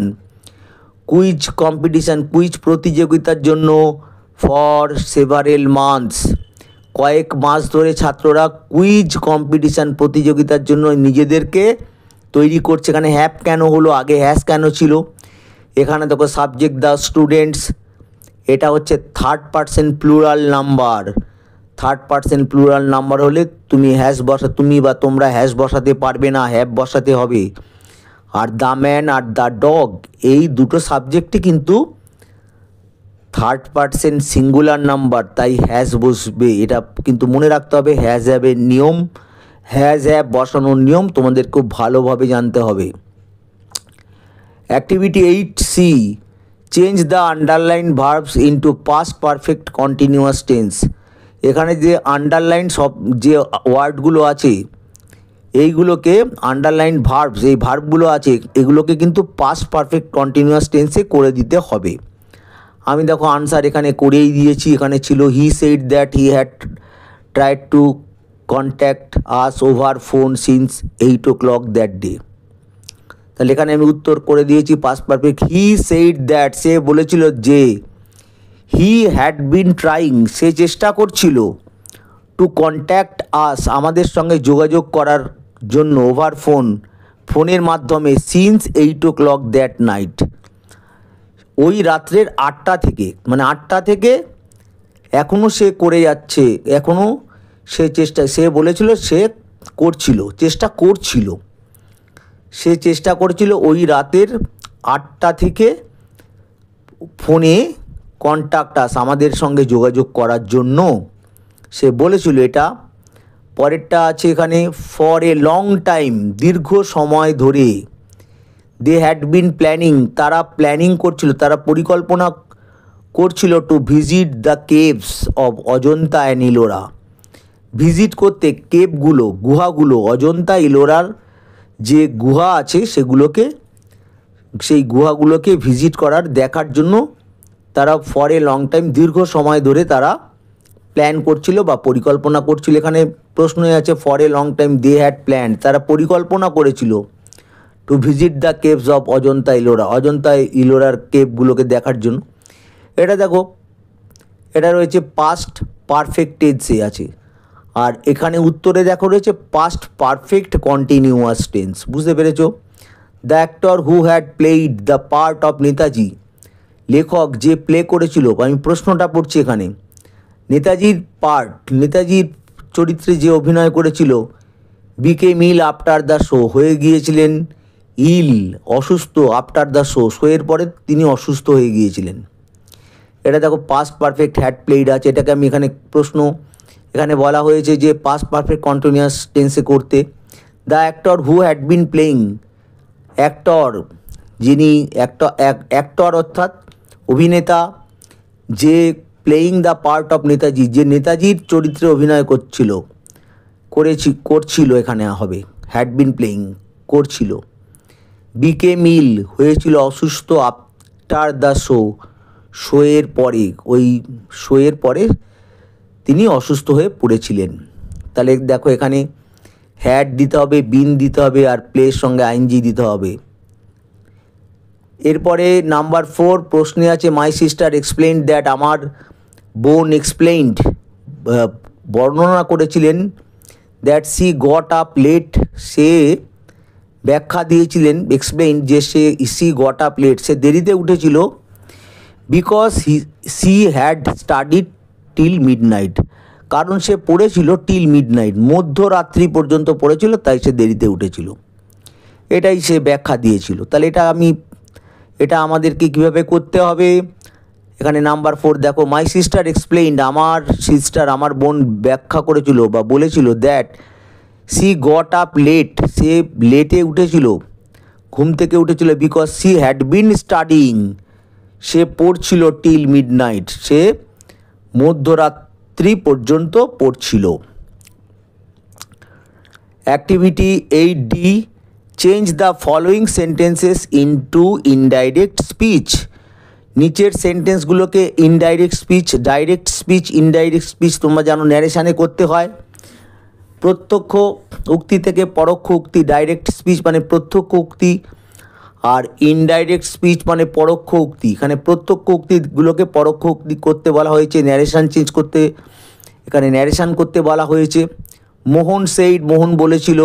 quiz প্রতিযোগিতার জন্য। ফর সেভারেল মান্থস, কয়েক মাস ধরে ছাত্ররা কুইজ কম্পিটিশান প্রতিযোগিতার জন্য নিজেদেরকে তৈরি করছে। এখানে হ্যাভ কেন হলো, আগে হ্যাজ কেন ছিল? এখানে দেখো সাবজেক্ট দ্য স্টুডেন্টস, এটা হচ্ছে third person plural number. Third person plural number হলে তুমি বা তোমরা হ্যাজ বসাতে পারবে না, হ্যাভ বসাতে হবে। Are the man are the dog, এই দুটো সাবজেক্টই কিন্তু থার্ড পারসন সিঙ্গুলার নাম্বার, তাই হ্যাজ বসবে, এটা কিন্তু মনে রাখতে হবে। হ্যাজ হ্যাভের নিয়ম, হ্যাজ হ্যাভ বসানোর নিয়ম তোমাদের খুব ভালোভাবে জানতে হবে। Activity 8C, change the underline verbs into past perfect continuous tense. এখানে যে আন্ডারলাইন সব যে ওয়ার্ডগুলো আছে, এইগুলোকে আন্ডারলাইন ভার্বস, এই ভার্বগুলো আছে এগুলোকে কিন্তু পাস্ট পারফেক্ট কন্টিনিউয়াস টেন্সে করে দিতে হবে। আমি দেখো আনসার এখানে করেই দিয়েছি। এখানে ছিল he said that he had tried to contact us over phone since 8 o'clock that day. তাহলে এখানে আমি উত্তর করে দিয়েছি past perfect. He said that, সে বলেছিল যে, হি হ্যাড বিন ট্রাইং, সে চেষ্টা করছিল, টু কন্ট্যাক্ট আস, আমাদের সঙ্গে যোগাযোগ করার জন্য, ওভার ফোন, ফোনের মাধ্যমে, সিন্স 8 o'clock দ্যাট নাইট, ওই রাত্রের 8টা থেকে, মানে 8টা থেকে এখনও সে করে যাচ্ছে, এখনও সে সে বলেছিল সে করছিল, চেষ্টা করছিল, সে চেষ্টা করছিল ওই রাতের 8টা থেকে ফোনে কন্ট্যাক্ট আস, আমাদের সঙ্গে যোগাযোগ করার জন্য সে বলেছিল এটা। পরেরটা আছে এখানে, ফর এ লং টাইম, দীর্ঘ সময় ধরে, দে হ্যাড বিন প্ল্যানিং, তারা প্ল্যানিং করছিল, তারা পরিকল্পনা করছিল, to visit the caves of Ajanta and Ellora, visit করতে কেভগুলো, গুহাগুলো, অজন্তা ইলোরার যে গুহা আছে সেগুলোকে, সেই গুহাগুলোকে ভিজিট করার, দেখার জন্য তারা ফর এ লং টাইম, দীর্ঘ সময় ধরে তারা প্ল্যান করছিল বা পরিকল্পনা করছিল। এখানে প্রশ্নই আছে for a long time they had plan, তারা পরিকল্পনা করেছিল to visit the caves of Ajanta Ellora, Ajanta ইলোরার কেভগুলোকে দেখার জন্য। এটা দেখো, এটা রয়েছে পাস্ট পারফেক্ট টেন্সে আছে, আর এখানে উত্তরে দেখো রয়েছে পাস্ট পারফেক্ট কন্টিনিউয়াস টেন্স। বুঝতে পেরেছো? The actor who had played the part of Netaji, লেখক যে প্লে করেছিল, আমি প্রশ্নটা পড়ছি এখানে, নেতাজির পার্ট, নেতাজির চরিত্রে যে অভিনয় করেছিল, became ill after the show, হয়ে গিয়েছিলেন ইল, অসুস্থ, আফটার দ্য শো, শোয়ের পরে তিনি অসুস্থ হয়ে গিয়েছিলেন। এটা দেখো পাস্ট পারফেক্ট হ্যাড প্লেইড আছে, এটাকে আমি এখানে প্রশ্ন, এখানে বলা হয়েছে যে পাস্ট পারফেক্ট কন্টিনিউয়াস টেন্সে করতে। The actor who had been playing, actor যিনি, অ্যাক্টর অর্থাৎ অভিনেতা, যে playing the part of Netaji, যে নেতাজির চরিত্রে অভিনয় করছিল, এখানে হবে হ্যাড বিন প্লেয়িং, করছিল। বিকেম ইল, হয়েছিল অসুস্থ, আফটার দ্য শো, শোয়ের পরে, ওই শোয়ের পরে তিনি অসুস্থ হয়ে পড়েছিলেন। তাহলে দেখো এখানে হ্যাড দিতে হবে, বিন দিতে হবে, আর প্লের সঙ্গে আইএনজি দিতে হবে। এরপরে নাম্বার 4 প্রশ্নে আছে মাই সিস্টার এক্সপ্লেইনড দ্যাট, আমার বোন এক্সপ্লেইনড, বর্ণনা করেছিলেন, that she got up late, সে ব্যাখ্যা দিয়েছিলেন, এক্সপ্লেইন, যে সি গট আপ লেট, সে দেরিতে উঠেছিল, because she had studied till midnight, কারণ সে পড়েছিল টিল মিডনাইট, মধ্যরাত্রি পর্যন্ত পড়েছিল, তাই সে দেরিতে উঠেছিল, এটাই সে ব্যাখ্যা দিয়েছিল। তাহলে এটা আমাদেরকে কীভাবে করতে হবে, এখানে নাম্বার 4 দেখো, মাই সিস্টার এক্সপ্লেইনড, আমার সিস্টার, আমার বোন ব্যাখ্যা করেছিল বা বলেছিল, that she got up late, সে লেটে উঠেছিল, ঘুম থেকে উঠেছিল, because she had been studying, সে পড়ছিল টিল মিডনাইট, সে মধ্যরাত্রি পর্যন্ত পড়ছিল। Activity 8D, change the following sentences into indirect speech, নিচের সেন্টেন্সগুলোকে indirect speech, direct speech, indirect speech তোমরা জানো ন্যারেশানে করতে হয়, প্রত্যক্ষ উক্তি থেকে পরোক্ষ উক্তি, ডাইরেক্ট স্পিচ মানে প্রত্যক্ষ উক্তি, আর ইনডাইরেক্ট স্পিচ মানে পরোক্ষ উক্তি। এখানে প্রত্যক্ষ উক্তিগুলোকে পরোক্ষ উক্তি করতে বলা হয়েছে, ন্যারেশান চেঞ্জ করতে, এখানে ন্যারেশান করতে বলা হয়েছে। মোহন সেইড, মোহন বলেছিল,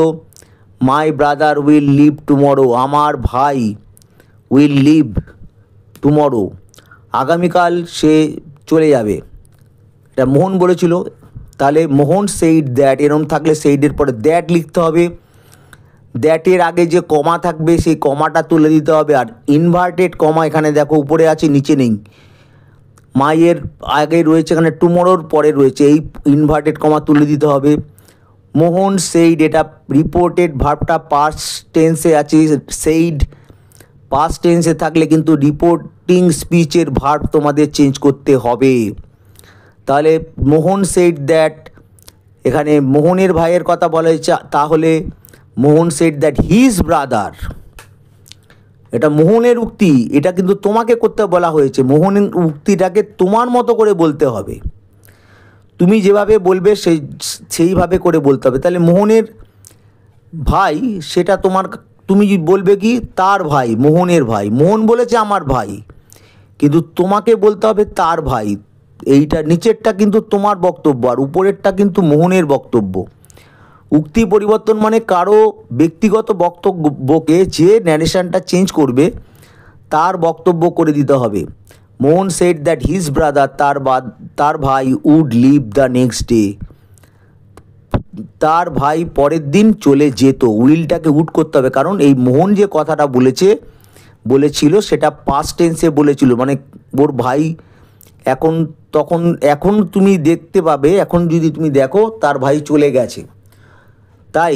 my brother will leave tomorrow, আমার ভাই উইল লিভ টুমরো, আগামীকাল সে চলে যাবে, এটা মোহন বলেছিল। তাহলে মোহন সেইড দ্যাট, এরম থাকলে সেইডের পরে দ্যাট লিখতে হবে, দ্যাটের আগে যে কমা থাকবে সেই কমাটা তুলে দিতে হবে, আর ইনভার্টেড কমা এখানে দেখো উপরে আছে নিচে নেই, মাইয়ের আগে রয়েছে, এখানে টুমরোর পরে রয়েছে, এই ইনভার্টেড কমা তুলে দিতে হবে। মোহন সেইড, এটা রিপোর্টেড ভার্বটা পাস্ট টেন্সে আছে, সেইড পাস্ট টেন্সে থাকলে কিন্তু রিপোর্টিং স্পিচের ভার্ব তোমাদের চেঞ্জ করতে হবে। তাহলে মোহন সেইড দ্যাট, এখানে মোহনের ভাইয়ের কথা বলা হয়েছে, তাহলে মোহন সেড দ্যাট হিজ ব্রাদার, এটা মোহনের উক্তি, এটা কিন্তু তোমাকে করতে বলা হয়েছে। মোহনের উক্তিটাকে তোমার মতো করে বলতে হবে, তুমি যেভাবে বলবে সেইভাবে করে বলতে হবে। তাহলে মোহনের ভাই, সেটা তুমি বলবে কি তার ভাই, মোহনের ভাই। মোহন বলেছে আমার ভাই, কিন্তু তোমাকে বলতে হবে তার ভাই। এইটা নিচেরটা কিন্তু তোমার বক্তব্য আর উপরেরটা কিন্তু মোহনের বক্তব্য। উক্তি পরিবর্তন মানে কারো ব্যক্তিগত বক্তব্যকে যে ন্যারেশনটা চেঞ্জ করবে তার বক্তব্য করে দিতে হবে। Mohan said that his brother, তার ভাই would leave the next day, তার ভাই পরের দিন চলে যেত। উইলটাকে উড করতে হবে, কারণ এই মোহন যে কথাটা বলেছিল সেটা পাস্ট টেন্সে বলেছিল, মানে ওর ভাই এখন তুমি দেখতে পাবে, এখন যদি তুমি দেখো তার ভাই চলে গেছে, তাই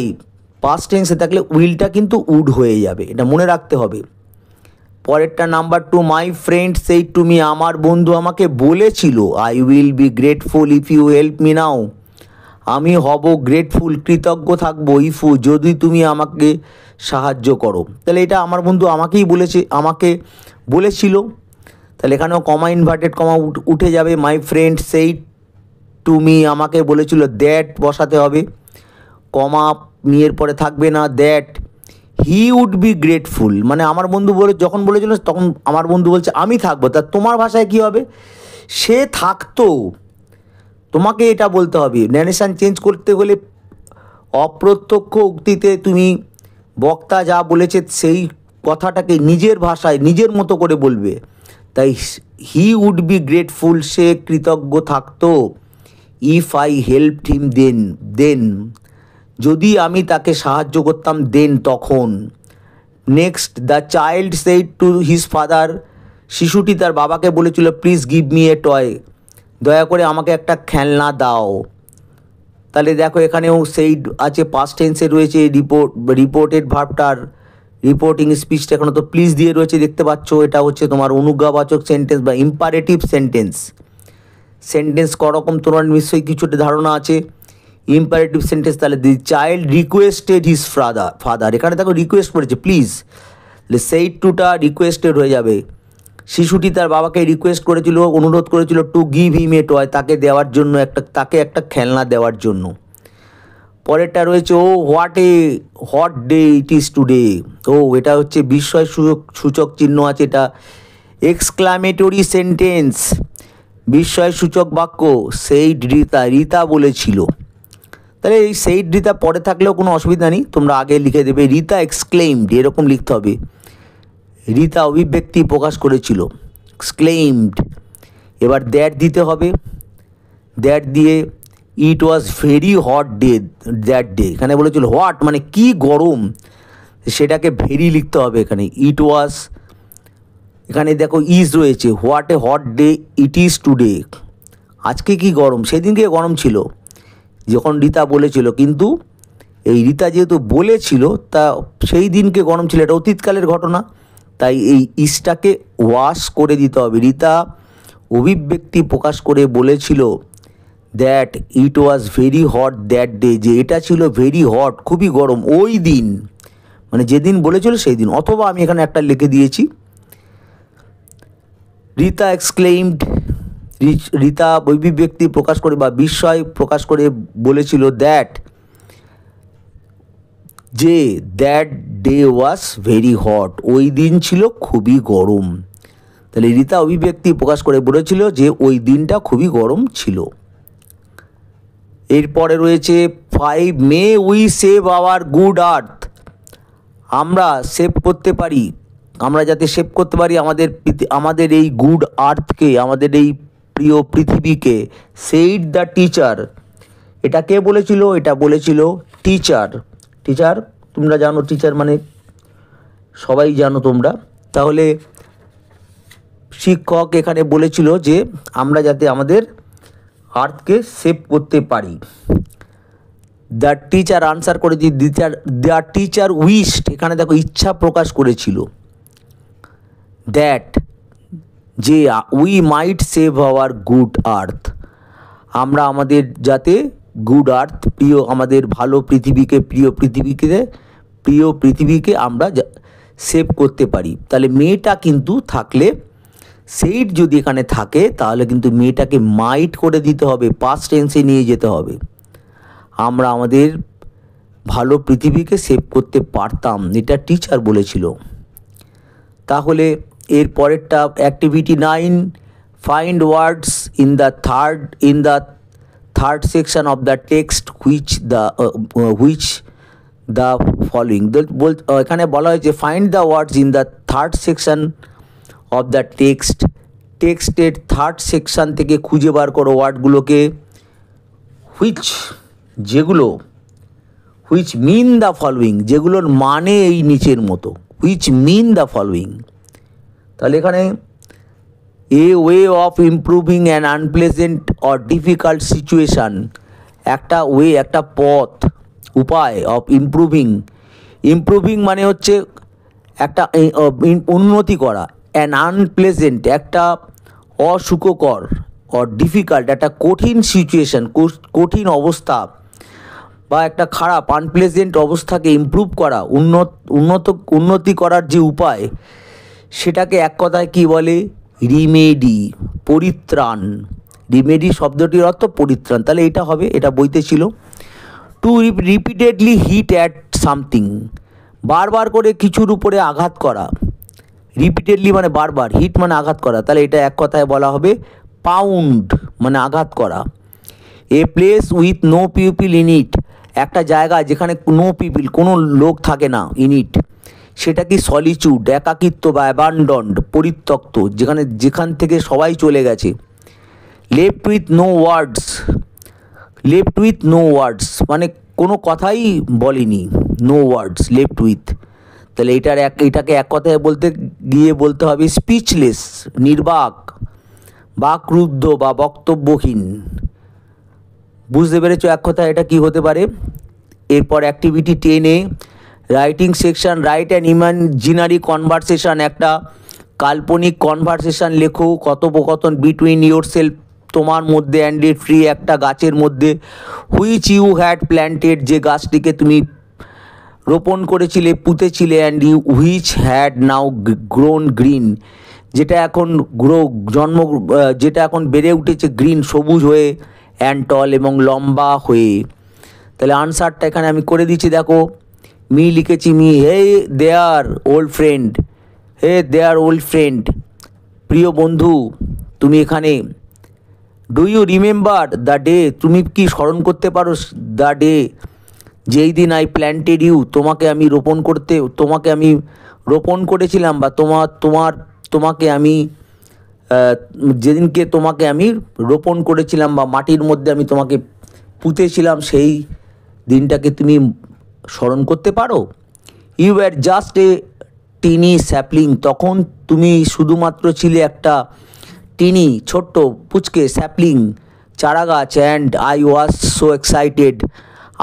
পাস্ট টেন্সে থাকলে উইলটা কিন্তু উড হয়ে যাবে, এটা মনে রাখতে হবে। পরেরটা number 2, my friend said to me, আমার বন্ধু আমাকে বলেছিল, I will be grateful if you help me now, আমি হব গ্রেটফুল, কৃতজ্ঞ থাকবো, ইফু, যদি তুমি আমাকে সাহায্য করো। তাহলে এটা আমার বন্ধু আমাকে বলেছিল, তাহলে এখানেও কমা ইনভার্টেড কমা উঠে যাবে। মাই ফ্রেন্ড সেইড টু মি, আমাকে বলেছিল, দ্যাট বসাতে হবে, কমা নিয়ের পরে থাকবে না, that he would be grateful, মানে আমার বন্ধু যখন বলেছিল তখন আমার বন্ধু বলছে আমি থাকবো, তা তোমার ভাষায় কী হবে, সে থাকতো। তোমাকে এটা বলতে হবে। ন্যারেশন চেঞ্জ করতে হলে অপ্রত্যক্ষ উক্তিতে তুমি বক্তা যা বলেছে সেই কথাটাকে নিজের ভাষায় নিজের মতো করে বলবে। তাই হি উড বি গ্রেটফুল, সে কৃতজ্ঞ থাকতো, ইফ আই হেল্পড হিম দেন, যদি আমি তাকে সাহায্য করতাম, দেন তখন। Next, the child said to his father, শিশুটি তার বাবাকে বলেছিল, please give me a toy, দয়া করে আমাকে একটা খেলনা দাও। তাহলে দেখো এখানেও সেইড আছে, পাস্ট টেন্সে রয়েছে, রিপোর্টেড ভার্বটার রিপোর্টিং স্পিচটা এখানে তো প্লিজ দিয়ে রয়েছে, দেখতে পাচ্ছ। এটা হচ্ছে তোমার অনুজ্ঞাবাচক সেন্টেন্স বা ইম্পারেটিভ সেন্টেন্স করকম তোমার নিশ্চয়ই কিছুটা ধারণা আছে। ইম্পারেটিভ সেন্টেন্স, তাহলে the child requested his father, এখানে দেখো রিকোয়েস্ট করেছে প্লিজ, তাহলে সেইড টুটা রিকোয়েস্টেড হয়ে যাবে। শিশুটি তার বাবাকে রিকোয়েস্ট করেছিল, অনুরোধ করেছিল, to give him a toy, তাকে একটা খেলনা দেওয়ার জন্য। পরেরটা রয়েছে, oh what a hot day it is today, oh এটা হচ্ছে বিস্ময় সূচক চিহ্ন আছে, এটা এক্সক্লামেটরি সেন্টেন্স, বিস্ময় সূচক বাক্য। সেইড রীতা বলেছিল, তাহলে এই সেইড রীতা পরে থাকলেও কোনো অসুবিধা নেই, তোমরা আগে লিখে দেবে রীতা এক্সক্লেইমড, এরকম লিখতে হবে। রীতা অভিব্যক্তি প্রকাশ করেছিল, এক্সক্লেইমড। এবার দ্যাট দিতে হবে, দ্যাট দিয়ে it was very hot day that day, এখানে বলেছিল হোয়াট মানে কি গরম, সেটাকে ভেরি লিখতে হবে এখানে। ইট ওয়াজ, এখানে দেখো ইজ রয়েছে, what a hot day it is today, আজকে কি গরম, সেদিনকে গরম ছিল যখন রীতা বলেছিল, কিন্তু এই রীতা যেহেতু বলেছিল তা সেই দিনকে গরম ছিল, এটা অতীতকালের ঘটনা, তাই এই ইজটাকে ওয়াশ করে দিতে হবে। রীতা অভিব্যক্তি প্রকাশ করে বলেছিল that it was very hot that day, যে এটা ছিল ভেরি হট, খুবই গরম ওই দিন, মানে যেদিন বলেছিল সেই দিন। অথবা আমি এখানে একটা লিখে দিয়েছি, রীতা এক্সক্লেইমড, রীতা অভিব্যক্তি প্রকাশ করে বা বিস্ময় প্রকাশ করে বলেছিল দ্যাট, যে that day was very hot, ওই দিন ছিল খুবই গরম। তাহলে রীতা অভিব্যক্তি প্রকাশ করে বলেছিল যে ওই দিনটা খুবই গরম ছিল। এরপরে রয়েছে 5, মে উই সেভ আওয়ার গুড আর্থ, আমরা সেভ করতে পারি, আমরা যাতে সেভ করতে পারি আমাদের এই গুড আর্থকে, আমাদের এই প্রিয় পৃথিবীকে। সেইড দ্য টিচার, এটা কে বলেছিল, এটা বলেছিল টিচার। তোমরা জানো টিচার মানে সবাই জানো তোমরা। তাহলে শিক্ষক এখানে বলেছিল যে আমরা যাতে আমাদের আর্থকে সেভ করতে পারি। দ্য টিচার আনসার করে দ্য টিচার উইশড, এখানে দেখো ইচ্ছা প্রকাশ করেছিল, দ্যাট যে we might save our good আর্থ, আমরা আমাদের যাতে গুড আর্থ, আমাদের ভালো পৃথিবীকে প্রিয় পৃথিবীকে আমরা সেভ করতে পারি। তাহলে মেয়েটা কিন্তু থাকলে, সেইট যদি এখানে থাকে তাহলে কিন্তু মেয়েটাকে মাইট করে দিতে হবে, পাস্ট টেন্সে নিয়ে যেতে হবে। আমরা আমাদের ভালো পৃথিবীকে সেভ করতে পারতাম, এটা টিচার বলেছিল। তাহলে এর পরেরটা activity 9, find words in the third section of the text which the following. এখানে বলা হয়েছে find the words in the third section of the টেক্সটের থার্ড সেকশন থেকে খুঁজে বার করো ওয়ার্ডগুলোকে, হুইচ মিন দ্য ফলোয়িং, যেগুলোর মানে এই নিচের মতো, হুইচ মিন দ্য ফলোয়িং। তাহলে এখানে a way of improving an unpleasant or difficult situation, একটা ওয়ে, একটা পথ, উপায় অফ ইমপ্রুভিং মানে হচ্ছে একটা উন্নতি করা, অ্যান আনপ্লেজেন্ট একটা অসুখকর, অর ডিফিকাল্ট একটা কঠিন সিচুয়েশান, কঠিন অবস্থা বা একটা খারাপ আনপ্লেজেন্ট অবস্থাকে ইমপ্রুভ করা, উন্নতি করার যে উপায়, সেটাকে এক কথায় কী বলে? রিমেডি, পরিত্রাণ। রিমেডি শব্দটির অর্থ পরিত্রাণ। তাহলে এটা হবে, এটা বইতে ছিল। To repeatedly hit at something, বারবার করে কিছুর উপরে আঘাত করা। রিপিটেডলি মানে বারবার, হিট মানে আঘাত করা, তাহলে এটা এক কথায় বলা হবে পাউন্ড, মানে আঘাত করা। A place with no people in it, একটা জায়গা যেখানে নো পিপল, কোনো লোক থাকে না, ইন ইট, সেটা কি সলিচুড, একাকিত্ব বা অ্যাবান্ডন্ড, পরিত্যক্ত, যেখান থেকে সবাই চলে গেছে। লেফট উইথ নো ওয়ার্ডস মানে কোনো কথাই বলেনি, নো ওয়ার্ডস, লেফট উইথ। তাহলে এটাকে এক কথায় বলতে হবে স্পিচলেস, নির্বাক, বাকরুদ্ধ বা বক্তব্যহীন। বুঝতে পেরেছো এক কথায় এটা কি হতে পারে? এরপর অ্যাক্টিভিটি 10-এ writing section, write an imaginary conversation, একটা কাল্পনিক কনভারসেশন লেখো, কথোপকথন বিটুইন ইয়োর সেলফ, তোমার মধ্যে, অ্যান্ড এ ট্রি, একটা গাছের মধ্যে, হুইচ ইউ হ্যাড প্ল্যান্টেড, যে গাছটিকে তুমি রোপণ করেছিলে, পুঁতেছিলে, and you which had now grown green, যেটা এখন বেড়ে উঠেছে গ্রিন, সবুজ হয়ে, অ্যান্ড টল এবং লম্বা হয়ে। তাহলে আনসারটা এখানে আমি করে দিচ্ছি, দেখো। মি লিখেছি me, hey there old friend, প্রিয় বন্ধু তুমি এখানে। Do you remember the day, তুমি কি স্মরণ করতে পারো দ্য ডে, যেই দিন আই প্ল্যান্টেড ইউ, তোমাকে আমি রোপণ করেছিলাম, বা তোমাকে আমি যেদিনকে তোমাকে আমি রোপণ করেছিলাম বা মাটির মধ্যে আমি তোমাকে পুঁতেছিলাম, সেই দিনটাকে তুমি স্মরণ করতে পারো? You are just a tiny sapling, তখন তুমি শুধুমাত্র ছিলে একটা টিনি, ছোট্ট পুচকে স্যাপলিং, চারা গাছ। And I was so excited,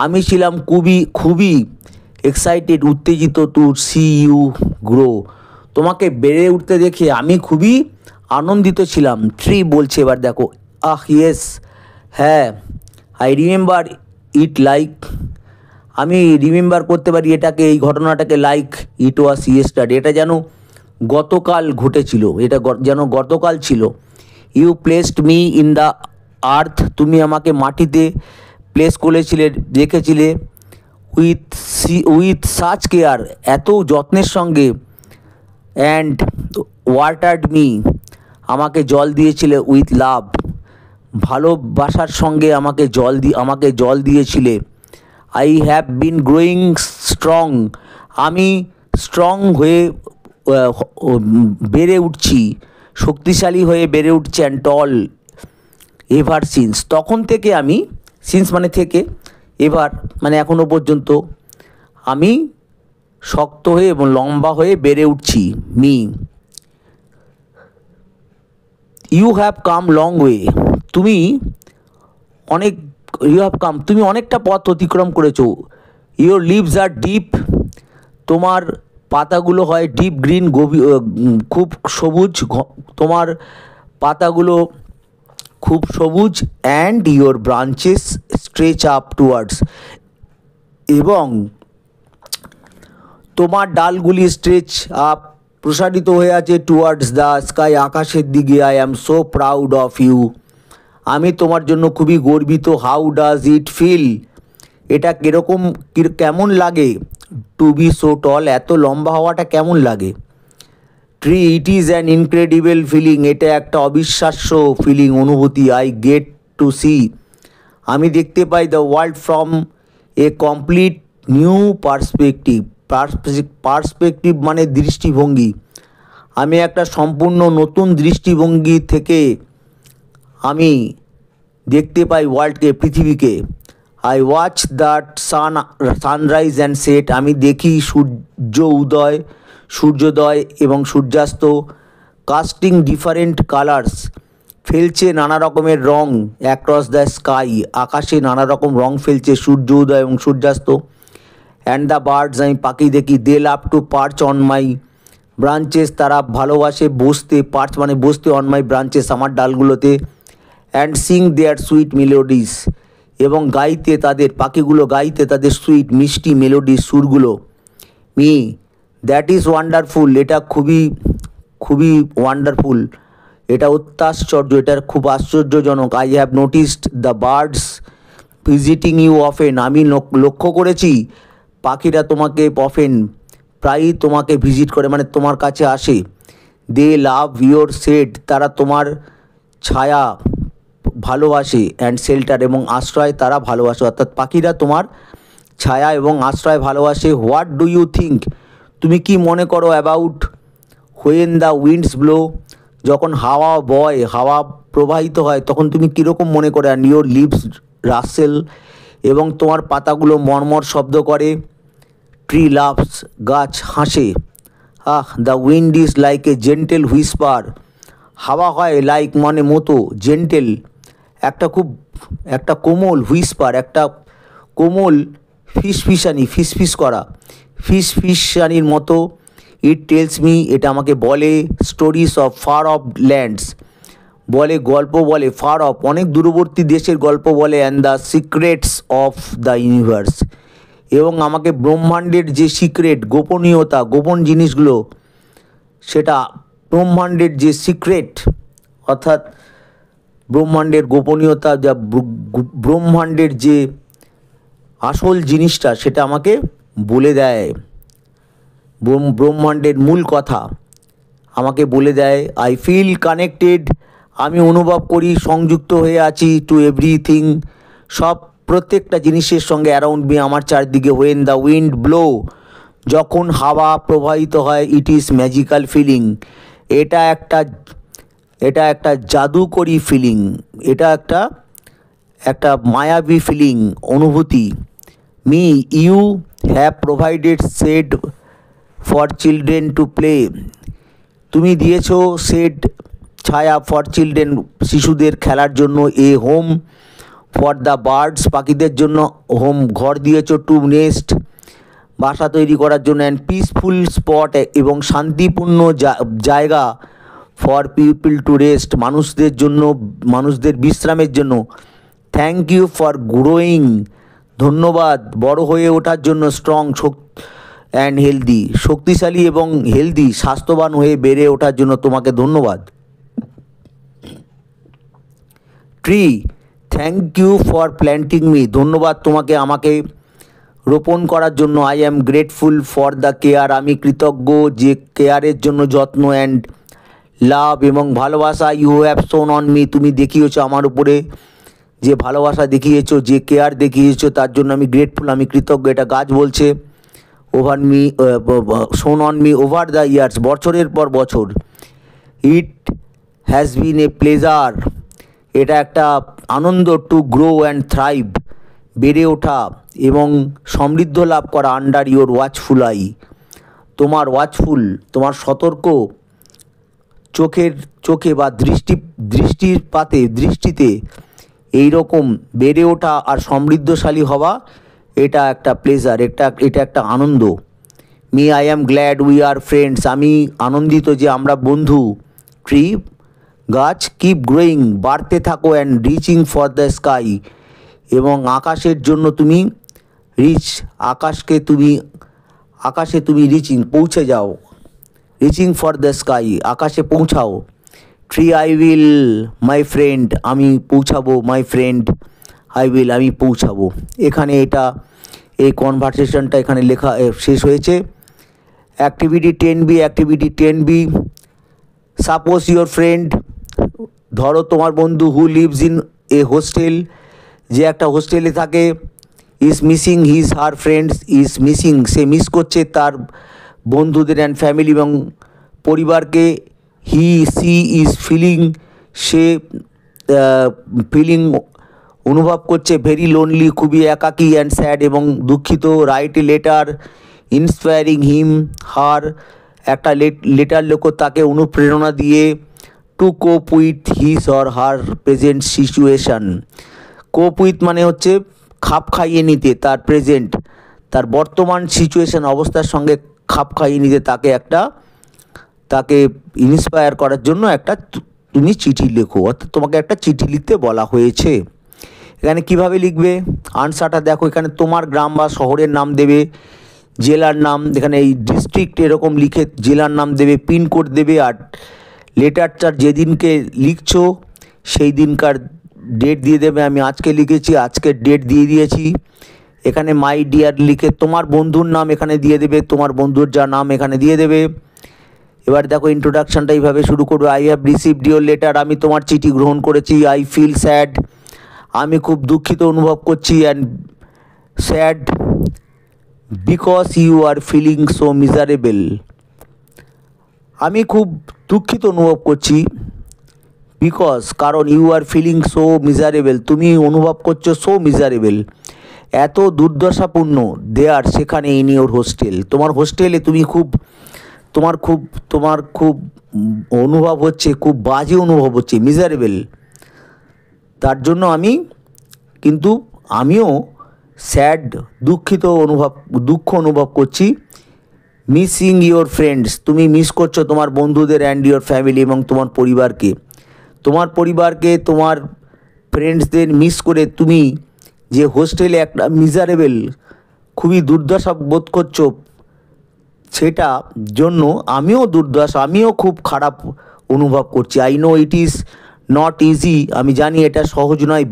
আমি ছিলাম খুবই এক্সাইটেড, উত্তেজিত, টু সি ইউ গ্রো, তোমাকে বেড়ে উঠতে দেখে আমি খুবই আনন্দিত ছিলাম। ট্রি বলছে এবার দেখো, ইয়েস, হ্যাঁ, আই রিমেম্বার ইট লাইক, আমি রিমেম্বার করতে পারি এটাকে, এই ঘটনাটাকে, লাইক ইট ওয়াজ ইয়েস্টারডে, এটা যেন গতকাল ঘটেছিল, এটা যেন গতকাল ছিল। You placed me in the earth, তুমি আমাকে মাটিতে প্লেস রেখেছিলে, উইথ সাচ কেয়ার, এত যত্নের সঙ্গে, অ্যান্ড ওয়াটার্ড মি, আমাকে জল দিয়েছিলে, উইথ লাভ, ভালোবাসার সঙ্গে আমাকে জল দিয়েছিলে। I have been growing strong, আমি স্ট্রং হয়ে বেড়ে উঠছি, শক্তিশালী হয়ে বেড়ে উঠছি। অ্যান্ড টল এভার সিন্স, তখন থেকে আমি, সিন্স মানে থেকে, এভার মানে এখনও পর্যন্ত, আমি শক্ত হয়ে এবং লম্বা হয়ে বেড়ে উঠছি। Me, you have come long way, তুমি অনেকটা পথ অতিক্রম করেছো। ইউর লিভস আর ডিপ, তোমার পাতাগুলো হয় ডিপ গ্রিন, খুব সবুজ, তোমার পাতাগুলো খুব সবুজ। And your branches stretch up towards, এবং তোমার ডালগুলি স্ট্রেচ আপ, প্রসারিত হয়ে আছে টুয়ার্ডস দ্য স্কাই, আকাশের দিকে। I am so proud of you, আমি তোমার জন্য খুবই গর্বিত। হাউ ডাজ ইট ফিল, এটা কীরকম কেমন লাগে? টু বি সো টল, এত লম্বা হওয়াটা কেমন লাগে? Tree, it is an incredible feeling, এটা একটা অবিশ্বাস্য ফিলিং, অনুভূতি। আই গেট টু সি, আমি দেখতে পাই the world from a complete new perspective. Perspective মানে দৃষ্টিভঙ্গি, আমি একটা সম্পূর্ণ নতুন দৃষ্টিভঙ্গি থেকে আমি দেখতে পাই ওয়ার্ল্ডকে, পৃথিবীকে। I watch that sunrise and set, আমি দেখি সূর্যোদয় এবং সূর্যাস্ত। কাস্টিং ডিফারেন্ট কালার্স, ফেলছে নানা রকমের রং। অ্যাক্রস দ্য স্কাই, আকাশে নানা রকম রং ফেলছে সূর্য উদয় এবং সূর্যাস্ত। অ্যান্ড দ্য বার্ডস, আমি পাখি দেখি। They love to perch on my branches, তারা ভালোবাসে বসতে, পার্চ মানে বসতে, অন মাই ব্রাঞ্চেস, আমার ডালগুলোতে। And sing their sweet melodies, এবং গাইতে তাদের, পাখিগুলো গাইতে তাদের সুইট মিষ্টি মেলোডিস, সুরগুলো। মি, দ্যাট ইজ ওয়ান্ডারফুল, এটা খুবই খুবই ওয়ান্ডারফুল, এটা অত্যাশ্চর্য, এটা খুব আশ্চর্যজনক। I have noticed the birds visiting you often, আমি লক্ষ্য করেছি পাখিরা তোমাকে অফেন, প্রায়ই তোমাকে ভিজিট করে, মানে তোমার কাছে আসে। দে লাভ ইয়োর শেড, তারা তোমার ছায়া ভালোবাসে। অ্যান্ড শেল্টার, এবং আশ্রয় তারা ভালোবাসে, অর্থাৎ পাখিরা তোমার ছায়া এবং আশ্রয় ভালোবাসে। হোয়াট ডু ইউ থিঙ্ক, তুমি কি মনে করো? About when the winds blow, যখন হাওয়া বয়, হাওয়া প্রবাহিত হয়, তখন তুমি কীরকম মনে করো? অ্যান্ড ইয়োর লিভস রাসেল, এবং তোমার পাতাগুলো মর্মর শব্দ করে। ট্রি লাভস, গাছ হাসে। The wind is like a gentle Whisper, হাওয়া হয় লাইক মানে মতো, জেন্টেল একটা কোমল, হুইসপার একটা কোমল ফিসফিস করা, ফিসফিসানির মতো। ইট টেলস মি, এটা আমাকে বলে। Stories of far off lands, বলে গল্প বলে, ফার অফ অনেক দূরবর্তী দেশের গল্প বলে। And the secrets of the universe, এবং আমাকে ব্রহ্মাণ্ডের যে সিক্রেট, গোপনীয়তা, গোপন জিনিসগুলো, সেটা ব্রহ্মাণ্ডের যে সিক্রেট, অর্থাৎ ব্রহ্মাণ্ডের গোপনীয়তা, যা ব্রহ্মাণ্ডের যে আসল জিনিসটা, সেটা আমাকে বলে দেয়। ব্রহ্মাণ্ডের মূল কথা আমাকে বলে দেয়। আই ফিল কানেক্টেড, আমি অনুভব করি সংযুক্ত হয়ে আছি। টু এভরিথিং, প্রত্যেকটা জিনিসের সঙ্গে। অ্যারাউন্ড মি, আমার চারদিকে। হোয়েন দ্য উইন্ড ব্লো, যখন হাওয়া প্রবাহিত হয়। ইট ইজ ম্যাজিক্যাল ফিলিং, এটা একটা জাদুকরী ফিলিং, এটা একটা মায়াবী ফিলিং, অনুভূতি। Me, you have provided shade for children to play, তুমি দিয়েছ শেড, ছায়া, ফর চিলড্রেন, শিশুদের খেলার জন্য। A home for the birds, পাখিদের জন্য হোম, ঘর দিয়েছ। টু নেস্ট, বাসা তৈরি করার জন্য। অ্যান্ড পিসফুল স্পট, এবং শান্তিপূর্ণ জায়গা। ফর পিপল টু রেস্ট, মানুষদের জন্য, মানুষদের বিশ্রামের জন্য। থ্যাংক ইউ ফর গ্রোয়িং, ধন্যবাদ বড় হয়ে ওঠার জন্য। স্ট্রং অ্যান্ড হেলদি, শক্তিশালী এবং হেলদি, স্বাস্থ্যবান হয়ে বেড়ে ওঠার জন্য তোমাকে ধন্যবাদ। Tree, thank you for planting me, ধন্যবাদ তোমাকে আমাকে রোপণ করার জন্য। I am grateful for the care, আমি কৃতজ্ঞ যে কেয়ারের জন্য, যত্ন। অ্যান্ড লাভ, এবং ভালোবাসা। You have shown on me, তুমি দেখিয়েছো আমার উপরে যে ভালোবাসা দেখিয়েছো, যে কেয়ার দেখিয়েছো, তার জন্য আমি গ্রেটফুল, আমি কৃতজ্ঞ। এটা গাছ বলছে। ওভার মি, শোন on me over the years, বছরের পর বছর। It has been a pleasure, এটা একটা আনন্দ। টু গ্রো অ্যান্ড থ্রাইভ, বেড়ে ওঠা এবং সমৃদ্ধ লাভ করা। আন্ডার ইয়োর ওয়াচফুল আই, তোমার ওয়াচফুল, তোমার সতর্ক চোখে বা দৃষ্টিতে এই রকম বেড়ে ওঠা আর সমৃদ্ধশালী হওয়া, এটা একটা প্লেজার, এটা একটা আনন্দ। Me, I am glad we are friends, আমি আনন্দিত যে আমরা বন্ধু। ট্রি, গাছ, কিপ গ্রোয়িং, বাড়তে থাকো। And reaching for the sky, এবং আকাশের জন্য তুমি আকাশকে তুমি আকাশে তুমি পৌঁছে যাও, রিচিং ফর দ্য স্কাই, আকাশে পৌঁছাও। Tree I will my friend, আমি পৌঁছাবো, মাই ফ্রেন্ড আই উইল, আমি পৌঁছাবো। এখানে এই কনভারসেশনটা এখানে লেখা শেষ হয়েছে। Activity 10B, suppose your friend, ধরো তোমার বন্ধু, হু লিভস ইন এ হোস্টেল, যে একটা হোস্টেলে থাকে, is missing his her friends, is missing, say miss করছে তার বন্ধুদের অ্যান্ড ফ্যামিলি এবং পরিবারকে। সি ইজ ফিলিং, সে অনুভব করছে, ভেরি লোনলি, খুবই একাকী অ্যান্ড স্যাড এবং দুঃখিত। রাইট এ লেটার ইন্সপায়ারিং হিম হার, একটা লেটার লেখো তাকে অনুপ্রেরণা দিয়ে। টু কোপ with his or her present situation, কোপ উইথ মানে হচ্ছে খাপ খাইয়ে নিতে, তার বর্তমান সিচুয়েশান, অবস্থার সঙ্গে খাপ খাইয়ে নিতে তাকে ইন্সপায়ার করার জন্য একটা তুমি চিঠি লেখো, অর্থাৎ তোমাকে একটা চিঠি লিখতে বলা হয়েছে। এখানে কিভাবে লিখবে আনসারটা দেখো, এখানে তোমার গ্রাম বা শহরের নাম দেবে, জেলার নাম, এখানে এই ডিস্ট্রিক্ট এরকম লিখে জেলার নাম দেবে, পিনকোড দেবে, আর লেটারটার যেদিনকে লিখছো সেই দিনকার ডেট দিয়ে দেবে। আমি আজকে লিখেছি, আজকের ডেট দিয়ে দিয়েছি। এখানে মাই ডিয়ার লিখে তোমার বন্ধুর নাম এখানে দিয়ে দেবে, তোমার বন্ধুর যা নাম এখানে দিয়ে দেবে। এবার দেখো ইন্ট্রোডাকশানটা এইভাবে শুরু করবে। I have received your letter, আমি তোমার চিঠি গ্রহণ করেছি। আই ফিল স্যাড, আমি খুব দুঃখিত অনুভব করছি, and sad because you are feeling so miserable, আমি খুব দুঃখিত অনুভব করছি, বিকজ কারণ, you are feeling so miserable, তুমি অনুভব করছো, সো মিজারেবল এত দুর্দশাপূর্ণ, দেয়ার সেখানে, ইন ইউর হোস্টেল, তোমার হোস্টেলে তোমার খুব অনুভব হচ্ছে, খুব বাজে অনুভব হচ্ছে, মিজারেবল। তার জন্য আমিও স্যাড, দুঃখ অনুভব করছি। মিসিং ইউর ফ্রেন্ডস, তুমি মিস করছো তোমার বন্ধুদের, অ্যান্ড ইউর ফ্যামিলি, এবং তোমার পরিবারকে, তোমার ফ্রেন্ডসদের মিস করে তুমি যে হোস্টেলে একটা মিজারেবল, খুবই দুর্দশা বোধ করছো, সেটা জন্য আমিও খুব খারাপ অনুভব করছি। I know it is not easy, আমি জানি এটা সহজ নয়।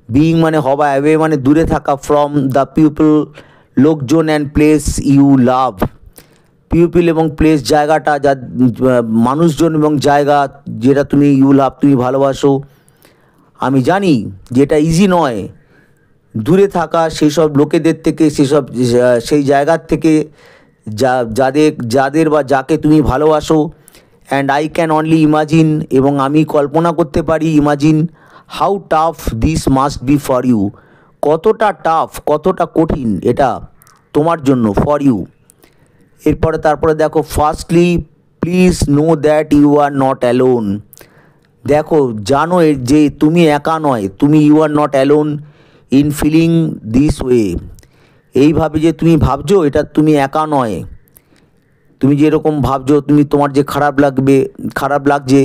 বিইং মানে হওয়া, অ্যাওয়ে মানে দূরে থাকা, ফ্রম দ্য পিপল, লোকজন, and place you love, people এবং প্লেস জায়গাটা, যা মানুষজন এবং জায়গা যেটা তুমি তুমি ভালোবাসো। আমি জানি যে এটা ইজি নয়, দূরে থাকা সেসব লোকেদের থেকে, সেই জায়গার থেকে, যাদের বা যাকে তুমি ভালোবাসো। And I can only imagine, এবং আমি কল্পনা করতে পারি, imagine how tough this must be for you, কতটা কঠিন এটা তোমার জন্য, ফর ইউ। তারপরে দেখো, firstly please know that you are not alone, দেখো জানো যে তুমি একা নয়, you are not alone in feeling this way, এইভাবে যে তুমি ভাবছো, এটা তুমি একা নয়, তুমি যেরকম ভাবছো, তোমার যে খারাপ লাগছে,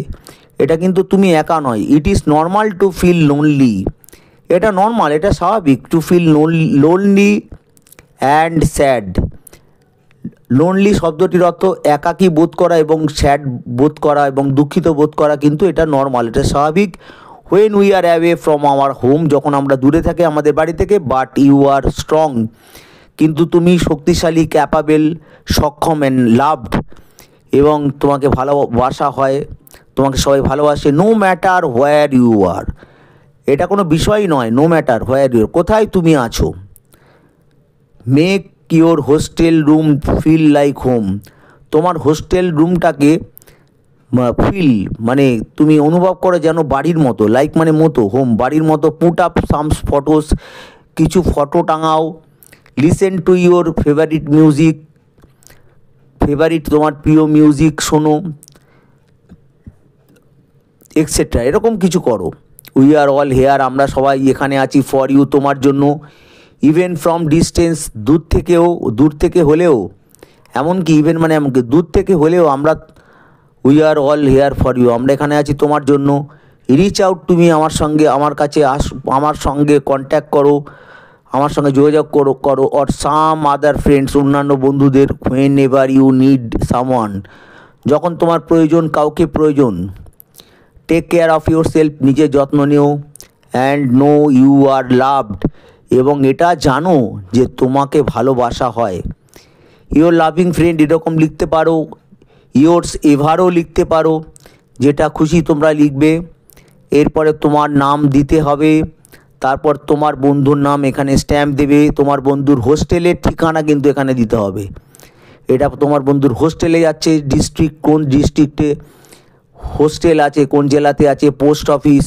এটা কিন্তু তুমি একা নয়। It is normal to feel lonely, এটা নর্মাল, এটা স্বাভাবিক, to feel lonely and sad. Lonely শব্দটির অর্থ একাকী বোধ করা, এবং স্যাড বোধ করা, এবং দুঃখিত বোধ করা, কিন্তু এটা নর্মাল, এটা স্বাভাবিক। When we are away from our home, যখন আমরা দূরে থাকি আমাদের বাড়ি থেকে। বাট ইউ আর স্ট্রং, কিন্তু তুমি শক্তিশালী, ক্যাপাবেল, সক্ষম, অ্যান্ড লাভড, এবং তোমাকে ভালোবাসা হয়, তোমাকে সবাই ভালোবাসে। No matter where you are, এটা কোনো বিষয়ই নয়, no matter where you are, কোথায় তুমি আছো। Make your hostel room feel like home, তোমার হোস্টেল রুমটাকে ফিল মানে তুমি অনুভব করো যেন বাড়ির মতো, লাইক মানে মতো, হোম বাড়ির মতো। পুট আপ সামস ফটোস, কিছু ফটো টাঙাও। লিসেন টু ইউর ফেভারিট তোমার প্রিয় মিউজিক শোনো, এক্সেট্রা, এরকম কিছু করো। উই আর অল হেয়ার, আমরা সবাই এখানে আছি, ফর ইউ, তোমার জন্য। ইভেন ফ্রম ডিস্টেন্স, দূর থেকে হলেও, এমনকি ইভেন মানে এমনকি দূর থেকে হলেও আমরা, we are all here for you, আমরা এখানে আছি তোমার জন্য। রিচ আউট তুমি, আমার সঙ্গে কন্ট্যাক্ট করো, আমার সঙ্গে যোগাযোগ করো অর সাম আদার ফ্রেন্ডস, অন্যান্য বন্ধুদের, whenever you need someone, যখন তোমার প্রয়োজন, কাউকে প্রয়োজন। Take care of yourself, নিজের যত্ন নিও। And know you are loved, এবং এটা জানো যে তোমাকে ভালোবাসা হয়। ইউর লাভিং ফ্রেন্ড এরকম লিখতে পারো, ইয়োর্স এভারও লিখতে পারো, যেটা খুশি তোমরা লিখবে। এরপরে তোমার নাম দিতে হবে, তারপর তোমার বন্ধুর নাম এখানে স্ট্যাম্প দেবে। তোমার বন্ধুর হোস্টেলের ঠিকানা কিন্তু এখানে দিতে হবে। এটা তোমার বন্ধুর হোস্টেলে যাচ্ছে, ডিস্ট্রিক্ট কোন ডিস্ট্রিক্টে হোস্টেল আছে, কোন জেলাতে আছে, পোস্ট অফিস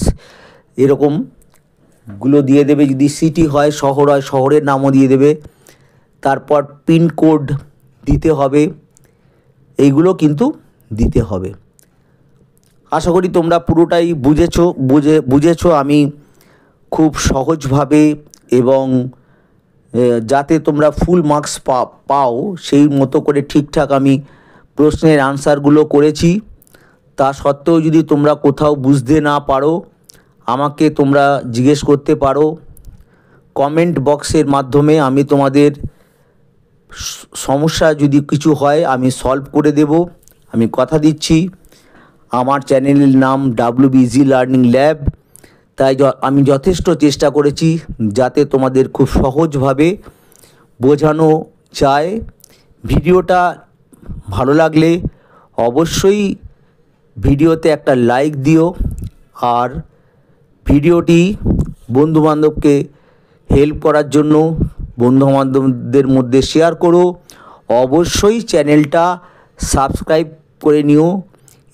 এরকমগুলো দিয়ে দেবে। যদি সিটি হয়, শহর হয়, শহরের নামও দিয়ে দেবে। তারপর পিনকোড দিতে হবে, এইগুলো কিন্তু দিতে হবে। আশা করি তোমরা পুরোটাই বুঝেছো আমি খুব সহজভাবে, এবং যাতে তোমরা ফুল মার্কস পাও সেই মতো করে ঠিকঠাক আমি প্রশ্নের আনসারগুলো করেছি। তা সত্ত্বেও যদি তোমরা কোথাও বুঝতে না পারো, আমাকে তোমরা জিজ্ঞেস করতে পারো কমেন্ট বক্সের মাধ্যমে। আমি তোমাদের সমস্যা যদি কিছু হয় আমি সলভ করে দেব, আমি কথা দিচ্ছি। আমার চ্যানেলের নাম WBG লার্নিং ল্যাব, তাই আমি যথেষ্ট চেষ্টা করেছি যাতে তোমাদের খুব সহজভাবে বোঝানো যায়। ভিডিওটা ভালো লাগলে অবশ্যই ভিডিওতে একটা লাইক দিও, আর ভিডিওটি বন্ধুবান্ধবকে হেল্প করার জন্য বন্ধুবান্ধবদের মধ্যে শেয়ার করো। অবশ্যই চ্যানেলটা সাবস্ক্রাইব করে নিও,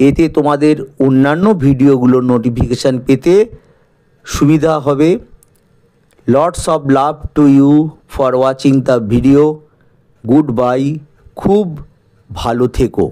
এতে তোমাদের অন্যান্য ভিডিওগুলোর নোটিফিকেশান পেতে সুবিধা হবে। Lots of love to you for watching the video. Goodbye, খুব ভালো থেকো।